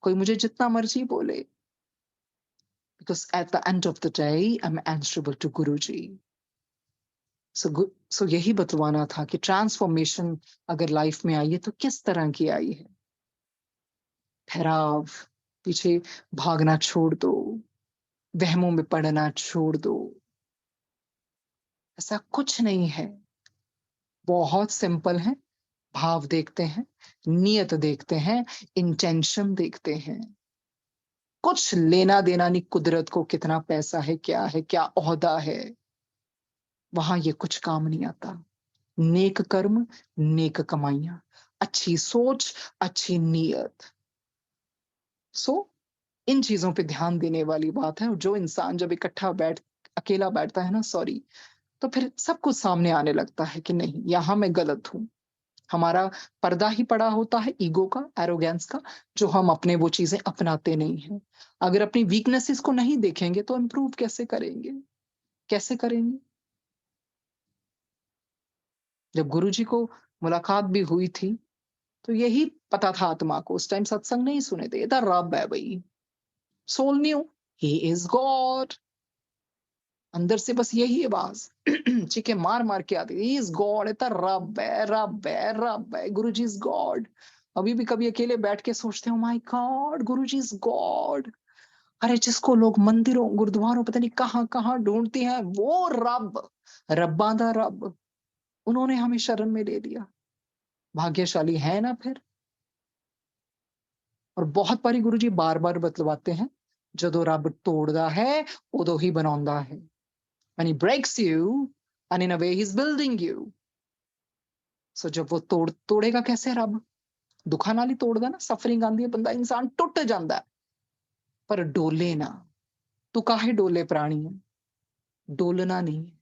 Speaker 2: कोई मुझे जितना मर्जी बोले, because at the end of the day I'm answerable to Guruji. So यही बतवाना था कि ट्रांसफॉर्मेशन अगर लाइफ में आई है तो किस तरह की आई है. ठहराव, पीछे भागना छोड़ दो, वहमों में पड़ना छोड़ दो. ऐसा कुछ नहीं है, बहुत सिंपल है। भाव देखते हैं, नियत देखते हैं, इंटेंशन देखते हैं। कुछ लेना देना नहीं कुदरत को, कितना पैसा है, क्या ओहदा है, वहां ये कुछ काम नहीं आता। नेक कर्म, नेक कमाइयां, अच्छी सोच, अच्छी नीयत। सो इन चीजों पे ध्यान देने वाली बात है। और जो इंसान जब इकट्ठा अकेला बैठता है ना, सॉरी, तो फिर सब कुछ सामने आने लगता है कि नहीं, यहां मैं गलत हूं। हमारा पर्दा ही पड़ा होता है ईगो का, एरोगेंस का, जो हम अपने वो चीजें अपनाते नहीं हैं। अगर अपनी वीकनेसेस को नहीं देखेंगे तो इम्प्रूव कैसे करेंगे, कैसे करेंगे? जब गुरुजी को मुलाकात भी हुई थी तो यही पता था आत्मा को, उस टाइम सत्संग नहीं सुने थे, ये था रब है भाई। Soul new he is God. अंदर से बस यही आवाज चीखे मार मार के आती, ही इज गॉड, इतना रब है, रब है, रब है, गुरु जी इज गॉड। अभी भी कभी अकेले बैठ के सोचते हो, my God, Guru ji is God. अरे जिसको लोग मंदिरों गुरुद्वारों पता नहीं कहाँ कहाँ ढूंढते हैं, वो रब, रब्बा दा रब, उन्होंने हमें शरण में ले लिया। भाग्यशाली है ना फिर। और बहुत बारी गुरु जी बार बार बतलवाते हैं, जदों रब तोड़दा है उदों ही बनाउंदा है। when he breaks you and in a way he's building you। सो जब वो तोड़ेगा कैसे रब? दुखा नाल ही तोड़दा ना, सफरिंग आंदी है, बंदा इंसान टुट जांदा है, पर डोले ना। तू काहे डोले प्राणी है, डोलना नहीं है।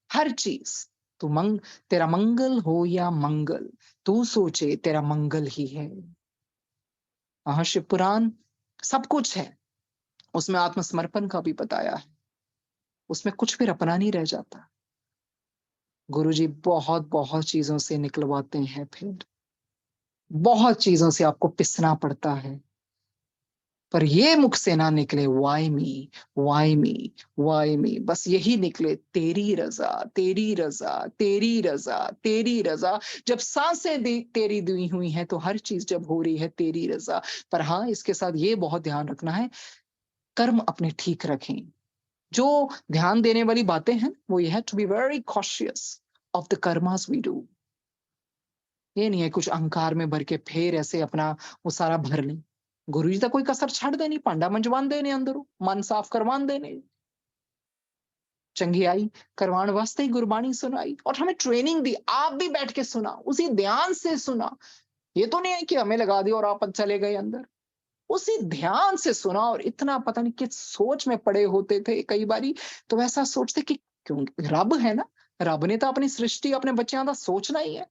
Speaker 2: हर चीज तू तेरा मंगल हो या मंगल, तू सोचे तेरा मंगल ही है। महाशिव पुराण सब कुछ है, उसमें आत्मसमर्पण का भी बताया है, उसमें कुछ फिर अपना नहीं रह जाता। गुरुजी बहुत बहुत चीजों से निकलवाते हैं, फिर बहुत चीजों से आपको पिसना पड़ता है, पर ये मुख से ना निकले why me, why me, why me, बस यही निकले तेरी रजा, तेरी रजा, तेरी रजा, तेरी रजा। जब सांसें तेरी दी हुई हैं तो हर चीज जब हो रही है तेरी रजा। पर हाँ, इसके साथ ये बहुत ध्यान रखना है, कर्म अपने ठीक रखें। जो ध्यान देने वाली बातें हैं वो ये है, to be very cautious of the karmas we do. ये नहीं है कुछ अहंकार में भर के फिर ऐसे अपना वो सारा भर लें। गुरु जी तो कोई कसर छड़ देनी, पांडा मंजवान देने, अंदरों मन साफ करवान देने, चंगियाई करवान वास्ते ही गुरबाणी सुनाई और हमें ट्रेनिंग दी। आप भी बैठ के सुना, उसी ध्यान से सुना। ये तो नहीं है कि हमें लगा दिया और आप चले गए अंदर, उसी ध्यान से सुना। और इतना पता नहीं किस सोच में पड़े होते थे कई बारी, तो ऐसा सोचते कि क्यों, रब है ना, रब ने तो अपनी सृष्टि अपने बच्चों का सोचना ही है।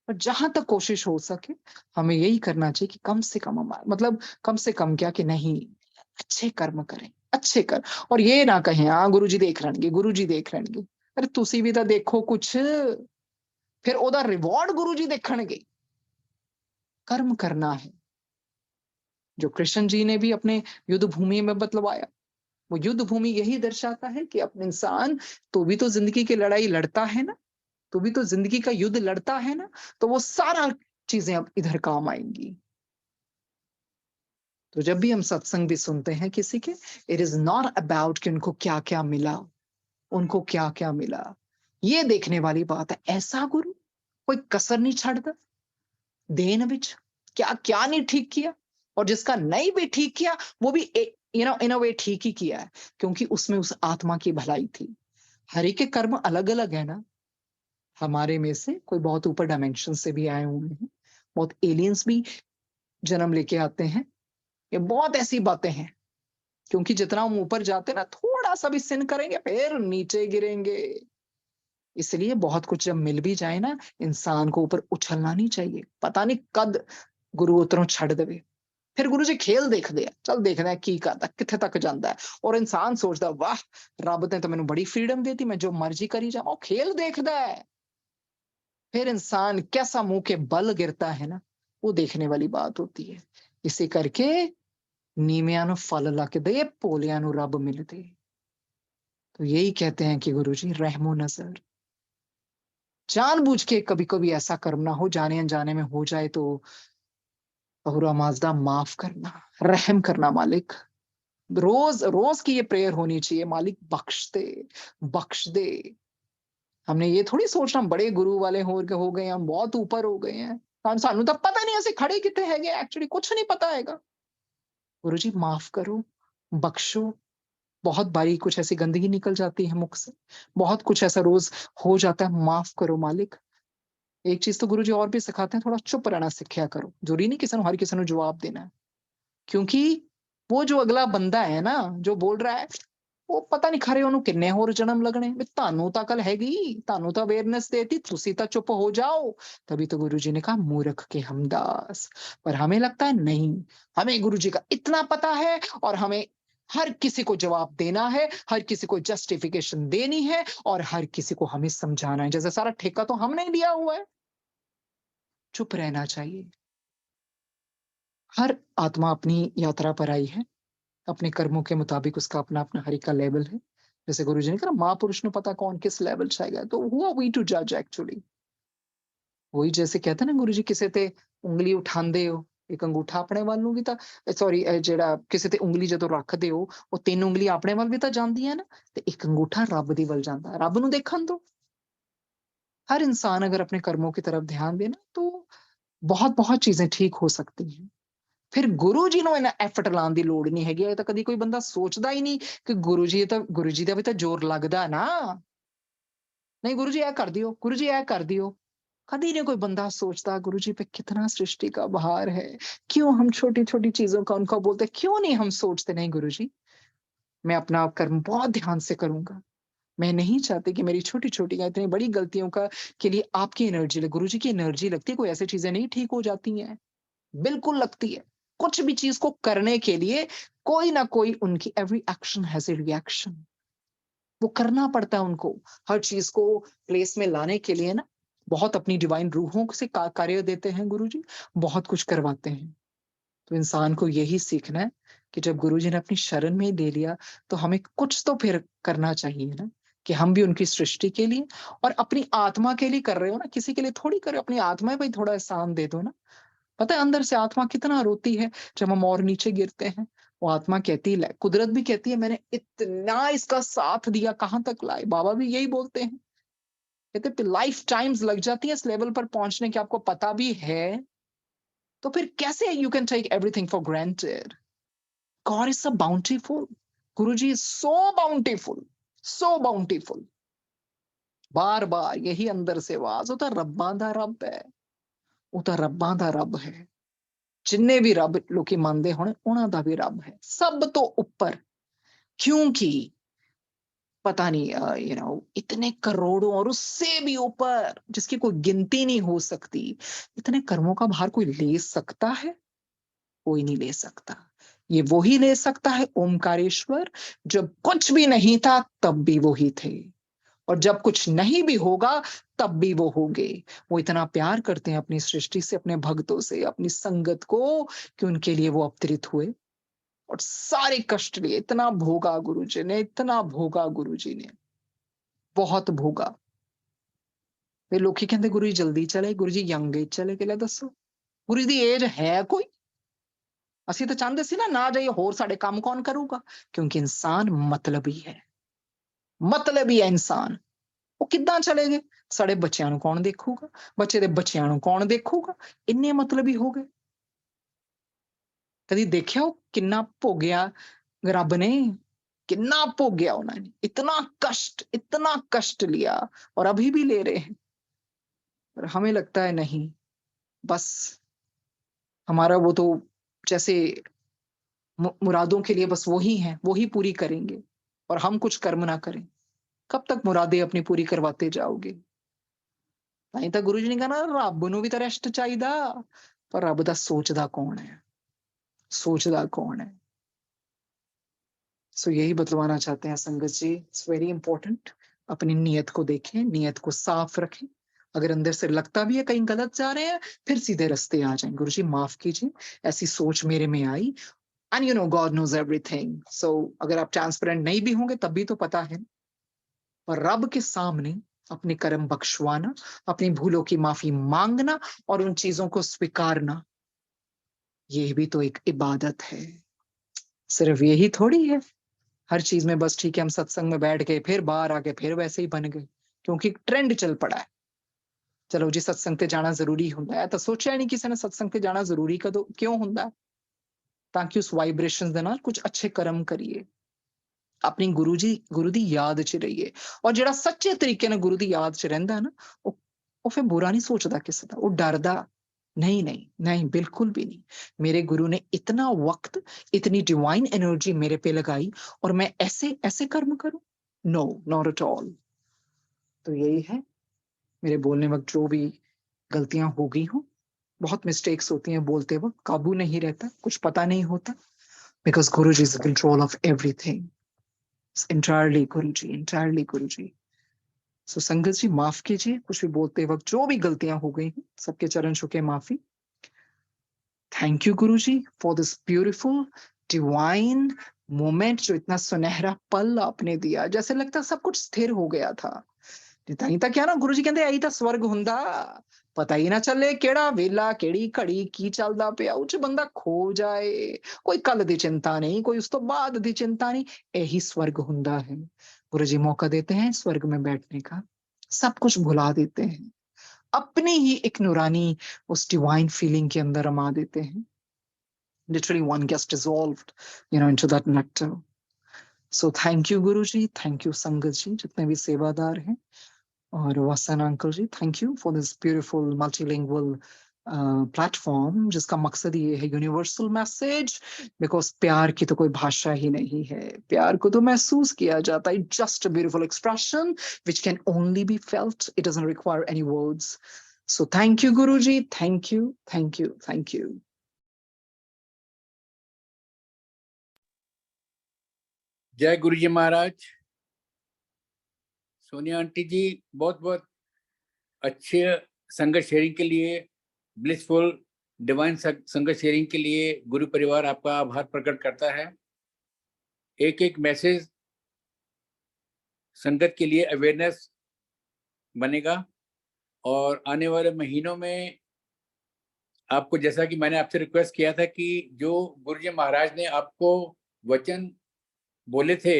Speaker 2: पर जहां तक कोशिश हो सके हमें यही करना चाहिए कि कम से कम हमारा मतलब, कम से कम क्या कि नहीं, अच्छे कर्म करें, अच्छे कर। और ये ना कहें हाँ गुरु जी देख लेंगे, गुरु जी देख लेंगे। अरे तुसी भी तो देखो कुछ, फिर ओदा रिवॉर्ड गुरु जी देखणगे। कर्म करना है, जो कृष्ण जी ने भी अपने युद्ध भूमि में बतलवाया। वो युद्ध भूमि यही दर्शाता है कि अपने इंसान तो भी तो जिंदगी की लड़ाई लड़ता है ना, तो भी तो जिंदगी का युद्ध लड़ता है ना, तो वो सारा चीजें अब इधर काम आएंगी। तो जब भी हम सत्संग भी सुनते हैं किसी के, इट इज नॉट अबाउट कि उनको क्या क्या मिला, उनको क्या क्या मिला, ये देखने वाली बात है। ऐसा गुरु कोई कसर नहीं छाड़ता देन विच, क्या क्या नहीं ठीक किया, और जिसका नहीं भी ठीक किया वो भी इन अ वे ठीक ही किया है, क्योंकि उसमें उस आत्मा की भलाई थी। हर एक के कर्म अलग अलग है ना। हमारे में से कोई बहुत ऊपर डायमेंशन से भी आए हुए हैं, बहुत एलियंस भी जन्म लेके आते हैं। ये बहुत ऐसी बातें हैं, क्योंकि जितना हम ऊपर जाते हैं ना, थोड़ा सा भी सिन करेंगे फिर नीचे गिरेंगे। इसलिए बहुत कुछ जब मिल भी जाए ना, इंसान को ऊपर उछलना नहीं चाहिए। पता नहीं कद गुरु उतरों छड़ देवे, फिर गुरु जी खेल देखते हैं, चल देखते हैं की करता, किथे तक जाता है। और इंसान सोचता वाह, रब ने तो मैंने बड़ी फ्रीडम दी थी, मैं जो मर्जी करी जाऊं। खेल देखता है, फिर इंसान कैसा मुंह के बल गिरता है ना, वो देखने वाली बात होती है। इसे करके नीमिया नु फल लग दे, भोलिया नु रब मिलते। तो यही कहते हैं कि गुरुजी रहमो नजर, जानबूझ के कभी कभी ऐसा कर्म ना हो, जाने अनजाने में हो जाए तो बहुरा माजदा माफ करना, रहम करना मालिक। रोज रोज की ये प्रेयर होनी चाहिए, मालिक बख्श दे, बख्श दे। हमने ये थोड़ी सोचना बड़े गुरु वाले हो गए, हम बहुत ऊपर हो गए हैं, सानू तो पता नहीं ऐसे खड़े कितने हैगे, एक्चुअली कुछ नहीं पता हैगा। गुरु जी माफ करो, बख्शो। बहुत बारी कुछ ऐसी गंदगी निकल जाती है मुख से, बहुत कुछ ऐसा रोज हो जाता है, माफ करो मालिक। एक चीज तो गुरु जी और भी सिखाते हैं, थोड़ा चुप रहना सीखा करो। जरूरी नहीं किसी हर किसी जवाब देना है, क्योंकि वो जो अगला बंदा है ना जो बोल रहा है, वो पता नहीं खरे ਉਹਨੂੰ ਕਿੰਨੇ ਹੋਰ जन्म लगने। ਤੁਹਾਨੂੰ ਤਾਂ अकल हैगी, ਤੁਹਾਨੂੰ ਤਾਂ अवेयरनेस देती, ਤੁਸੀਂ ਤਾਂ चुप हो जाओ। तभी तो गुरु जी ने कहा मूर्ख के हमदास। पर हमें लगता है नहीं, हमें गुरु जी का इतना पता है और हमें हर किसी को जवाब देना है, हर किसी को जस्टिफिकेशन देनी है और हर किसी को हमें समझाना है, जैसे सारा ठेका तो हमने लिया हुआ है। चुप रहना चाहिए। हर आत्मा अपनी यात्रा पर आई है, अपने कर्मों के मुताबिक उसका अपना अपना हरि का लेवल है। जैसे गुरु जी ने कहा महापुरुष ने पता कौन किस लेवल से आएगा, तो हुआ वी टू जज एक्चुअली। वही जैसे कहते हैं ना गुरु जी किसी ते उंगली उठांदे हो, एक अंगूठा अपने ਵੱਲ ਨੂੰ ਵੀ ਤਾਂ ਸੌਰੀ ਜਿਹੜਾ ਕਿਸੇ ਤੇ ਉਂਗਲੀ ਜਦੋਂ ਰੱਖਦੇ ਹੋ ਉਹ ਤਿੰਨ ਉਂਗਲੀ ਆਪਣੇ ਵੱਲ ਵੀ ਤਾਂ ਜਾਂਦੀ ਹੈ ਨਾ, ਤੇ ਇੱਕ ਅੰਗੂਠਾ ਰੱਬ ਦੀ ਵੱਲ ਜਾਂਦਾ, ਰੱਬ ਨੂੰ ਦੇਖਣ ਦੋ। हर इंसान अगर अपने कर्मों की तरफ ध्यान दे ना तो बहुत बहुत चीजें ठीक हो सकती हैं। ਫਿਰ ਗੁਰੂ ਜੀ ਨੂੰ ਇਹਨਾਂ ਐਫਰਟ ਲਾਉਣ ਦੀ ਲੋੜ ਨਹੀਂ ਹੈਗੀ। ਇਹ ਤਾਂ ਕਦੀ ਕੋਈ ਬੰਦਾ ਸੋਚਦਾ ਹੀ ਨਹੀਂ ਕਿ ਗੁਰੂ ਜੀ ਦਾ ਵੀ ਤਾਂ ਜ਼ੋਰ ਲੱਗਦਾ ਨਾ। नहीं गुरु जी ऐ कर दियो, गुरु जी ऐ कर दियो। कभी नहीं कोई बंदा सोचता गुरु जी पे कितना सृष्टि का भार है, क्यों हम छोटी छोटी चीजों का उनको बोलते, क्यों नहीं हम सोचते नहीं गुरु जी मैं अपना कर्म बहुत ध्यान से करूंगा। मैं नहीं चाहती कि मेरी छोटी छोटी या इतनी बड़ी गलतियों का के लिए आपकी एनर्जी लगे। गुरु जी की एनर्जी लगती है, कोई ऐसी चीजें नहीं ठीक हो जाती हैं, बिल्कुल लगती है। कुछ भी चीज को करने के लिए कोई ना कोई उनकी every action has a reaction, वो करना पड़ता है उनको। हर चीज को प्लेस में लाने के लिए ना बहुत अपनी डिवाइन रूहों से कार्य देते हैं गुरु जी, बहुत कुछ करवाते हैं। तो इंसान को यही सीखना है कि जब गुरु जी ने अपनी शरण में ही दे लिया तो हमें कुछ तो फिर करना चाहिए ना, कि हम भी उनकी सृष्टि के लिए और अपनी आत्मा के लिए कर रहे हो ना, किसी के लिए थोड़ी कर रहे हो, अपनी आत्मा पे थोड़ा एहसान दे दो ना। पता है अंदर से आत्मा कितना रोती है जब हम और नीचे गिरते हैं। वो आत्मा कहती है, कुदरत भी कहती है मैंने इतना इसका साथ दिया कहां तक लाए। बाबा भी यही बोलते हैं, कहते लाइफ टाइम्स लग जाती है इस लेवल पर पहुंचने की, आपको पता भी है तो फिर कैसे you can take everything for granted. God is so bountiful, Guruji is so bountiful, so bountiful. बार बार यही अंदर से आवाज होता, रब्बा दा रब है, वो तो रब्बा दा रब है। जिन्ने भी रब लोकी मानते होने उन्हां दा भी रब है, सब तो ऊपर। क्योंकि पता नहीं यू नो इतने करोड़ों और उससे भी ऊपर जिसकी कोई गिनती नहीं हो सकती, इतने कर्मों का भार कोई ले सकता है? कोई नहीं ले सकता। ये वही ले सकता है ओमकारेश्वर, जब कुछ भी नहीं था तब भी वही थे, और जब कुछ नहीं भी होगा तब भी वो होंगे। वो इतना प्यार करते हैं अपनी सृष्टि से, अपने भक्तों से, अपनी संगत को, कि उनके लिए वो अवतरित हुए और सारे कष्ट लिए। इतना भोगा गुरु जी ने, इतना भोगा गुरु जी ने, बहुत भोगा। फिर लोग कहते गुरु जी जल्दी चले, गुरु जी यंग एज चले गए। दसो गुरु जी दी एज है कोई? ਅਸੀਂ ਤਾਂ ਚਾਹੁੰਦੇ ਸੀ ਨਾ ਜਾਈਏ, ਹੋਰ ਸਾਡੇ ਕੰਮ ਕੌਣ ਕਰੂਗਾ? ਕਿਉਂਕਿ ਇਨਸਾਨ ਮਤਲਬੀ ਹੈ, ਮਤਲਬੀ ਹੈ ਇਨਸਾਨ। ਉਹ ਕਿੱਦਾਂ ਚਲੇ ਗਏ? ਸਾਡੇ ਬੱਚਿਆਂ ਨੂੰ ਕੌਣ ਦੇਖੂਗਾ, ਬੱਚੇ ਦੇ ਬੱਚਿਆਂ ਨੂੰ ਕੌਣ ਦੇਖੂਗਾ? ਇੰਨੇ ਮਤਲਬੀ ਹੋ ਗਏ। ਕਦੀ ਦੇਖਿਆ ਉਹ ਕਿੰਨਾ ਭੋਗਿਆ ਰੱਬ ਨੇ, कितना भोग्या उन्होंने, इतना कष्ट लिया और अभी भी ले रहे हैं। पर हमें लगता है नहीं, बस हमारा वो तो जैसे मुरादों के लिए बस वही हैं, वही पूरी करेंगे और हम कुछ कर्म ना करें। कब तक मुरादें अपनी पूरी करवाते जाओगे? तां तां गुरु जी ने कहा ना रब नूं भी तां रेस्ट चाहीदा, पर रब दा सोचदा कौन है, सोचदा कौन है? सो यही बतलवाना चाहते हैं संगत जी, इट्स वेरी इंपॉर्टेंट। अपनी नीयत को देखें, नीयत को साफ रखें। अगर अंदर से लगता भी है कहीं गलत जा रहे हैं, फिर सीधे रास्ते आ जाएं। गुरु जी माफ कीजिए, ऐसी सोच मेरे में आई, and you know God knows everything. So अगर आप ट्रांसपेरेंट नहीं भी होंगे तब भी तो पता है, पर रब के सामने अपने कर्म बख्शवाना, अपनी भूलों की माफी मांगना और उन चीजों को स्वीकारना, ये भी तो एक इबादत है। सिर्फ यही थोड़ी है हर चीज में, बस ठीक है हम सत्संग में बैठ गए फिर बाहर आके फिर वैसे ही बन गए क्योंकि ट्रेंड चल पड़ा है। ਚਲੋ ਜੀ ਸਤਸੰਗ ਤੇ ਜਾਣਾ ਜ਼ਰੂਰੀ ਹੁੰਦਾ ਹੈ ਤਾਂ ਸੋਚਿਆ ਨਹੀਂ ਕਿਸੇ ਨੇ ਸਤਸੰਗ ਤੇ ਜਾਣਾ ਜ਼ਰੂਰੀ ਕਦੋਂ ਕਿਉਂ ਹੁੰਦਾ ਹੈ? ਤਾਂ ਕਿ ਉਸ ਵਾਈਬ੍ਰੇਸ਼ਨਸ ਦੇ ਨਾਲ ਕੁਝ ਅੱਛੇ ਕਰਮ ਕਰੀਏ, ਆਪਣੀ ਗੁਰੂ ਦੀ ਯਾਦ 'ਚ ਰਹੀਏ। ਔਰ ਜਿਹੜਾ ਸੱਚੇ ਤਰੀਕੇ ਨਾਲ ਗੁਰੂ ਦੀ ਯਾਦ 'ਚ ਰਹਿੰਦਾ ਨਾ ਉਹ ਫਿਰ ਬੁਰਾ ਨਹੀਂ ਸੋਚਦਾ ਕਿਸੇ ਦਾ, ਉਹ ਡਰਦਾ नहीं नहीं नहीं बिल्कुल भी नहीं। मेरे गुरु ने इतना वक्त इतनी डिवाइन एनर्जी मेरे पे लगाई और मैं ऐसे ऐसे कर्म करूं? No not at all. तो यही है मेरे बोलने वक्त जो भी गलतियां हो गई हों, बहुत मिस्टेक्स होती हैं बोलते वक्त, काबू नहीं रहता, कुछ पता नहीं होता, because Guru ji is control of everything. Entirely Guru ji, entirely Guru जी। सो संगत जी माफ कीजिए, कुछ भी बोलते वक्त जो भी गलतियां हो गई हैं, सबके चरण छू के माफी। Thank you Guru ji for this beautiful divine moment, जो इतना सुनहरा पल आपने दिया, जैसे लगता सब कुछ स्थिर हो गया था। ਤਾਂ ਹੀ ਤਾਂ ਕਿਹਾ ਨਾ ਗੁਰੂ ਜੀ ਕਹਿੰਦੇ ਇਹੀ ਤਾਂ ਸਵਰਗ ਹੁੰਦਾ, ਪਤਾ ਹੀ ਨਾ ਚੱਲੇ ਕਿਹੜਾ ਵੇਲਾ ਕਿਹੜੀ ਘੜੀ ਕੀ ਚੱਲਦਾ ਪਿਆ, ਉਹ 'ਚ ਬੰਦਾ ਖੋ ਜਾਏ, ਕੋਈ ਕੱਲ ਦੀ चिंता नहीं, कोई उस तो बाद ਦੀ चिंता नहीं, यही स्वर्ग ਹੁੰਦਾ है। गुरु जी मौका देते हैं स्वर्ग में बैठने का, सब कुछ भुला देते हैं, अपनी ही एक नूरानी उस डिवाइन फीलिंग के अंदर रमा देते हैं। Literally one gets dissolved, into that nectar. So thank you Guru ji, thank you संगत जी, जितने भी सेवादार हैं, और Vasan uncle ji, thank you for this beautiful multilingual platform, जिसका मकसद ये है यूनिवर्सल मैसेज, बिकॉज प्यार की तो कोई भाषा ही नहीं है, प्यार को तो महसूस किया जाता है, just a beautiful expression which can only be felt, it doesn't require any words. So thank you Guru ji, thank you thank you thank you.
Speaker 1: जय गुरु जी महाराज। सोनिया आंटी जी, बहुत बहुत अच्छे संगत शेयरिंग के लिए, ब्लिसफुल डिवाइन संगत शेयरिंग के लिए गुरु परिवार आपका आभार प्रकट करता है। एक एक मैसेज संगत के लिए अवेयरनेस बनेगा, और आने वाले महीनों में आपको, जैसा कि मैंने आपसे रिक्वेस्ट किया था कि जो गुरु जी महाराज ने आपको वचन बोले थे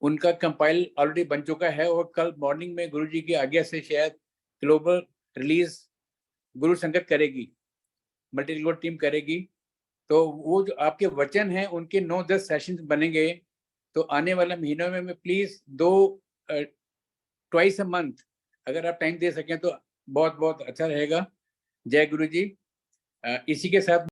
Speaker 1: उनका कंपाइल ऑलरेडी बन चुका है, और कल मॉर्निंग में गुरु जी की आज्ञा से शायद ग्लोबल रिलीज गुरु संगत करेगी, मल्टीलिंगुअल टीम करेगी। तो वो जो आपके वचन हैं उनके 9-10 सेशंस बनेंगे। तो आने वाले महीनों में मैं प्लीज 2 ट्वाइस अ मंथ अगर आप टाइम दे सकें तो बहुत बहुत अच्छा रहेगा। जय गुरु जी। इसी के साथ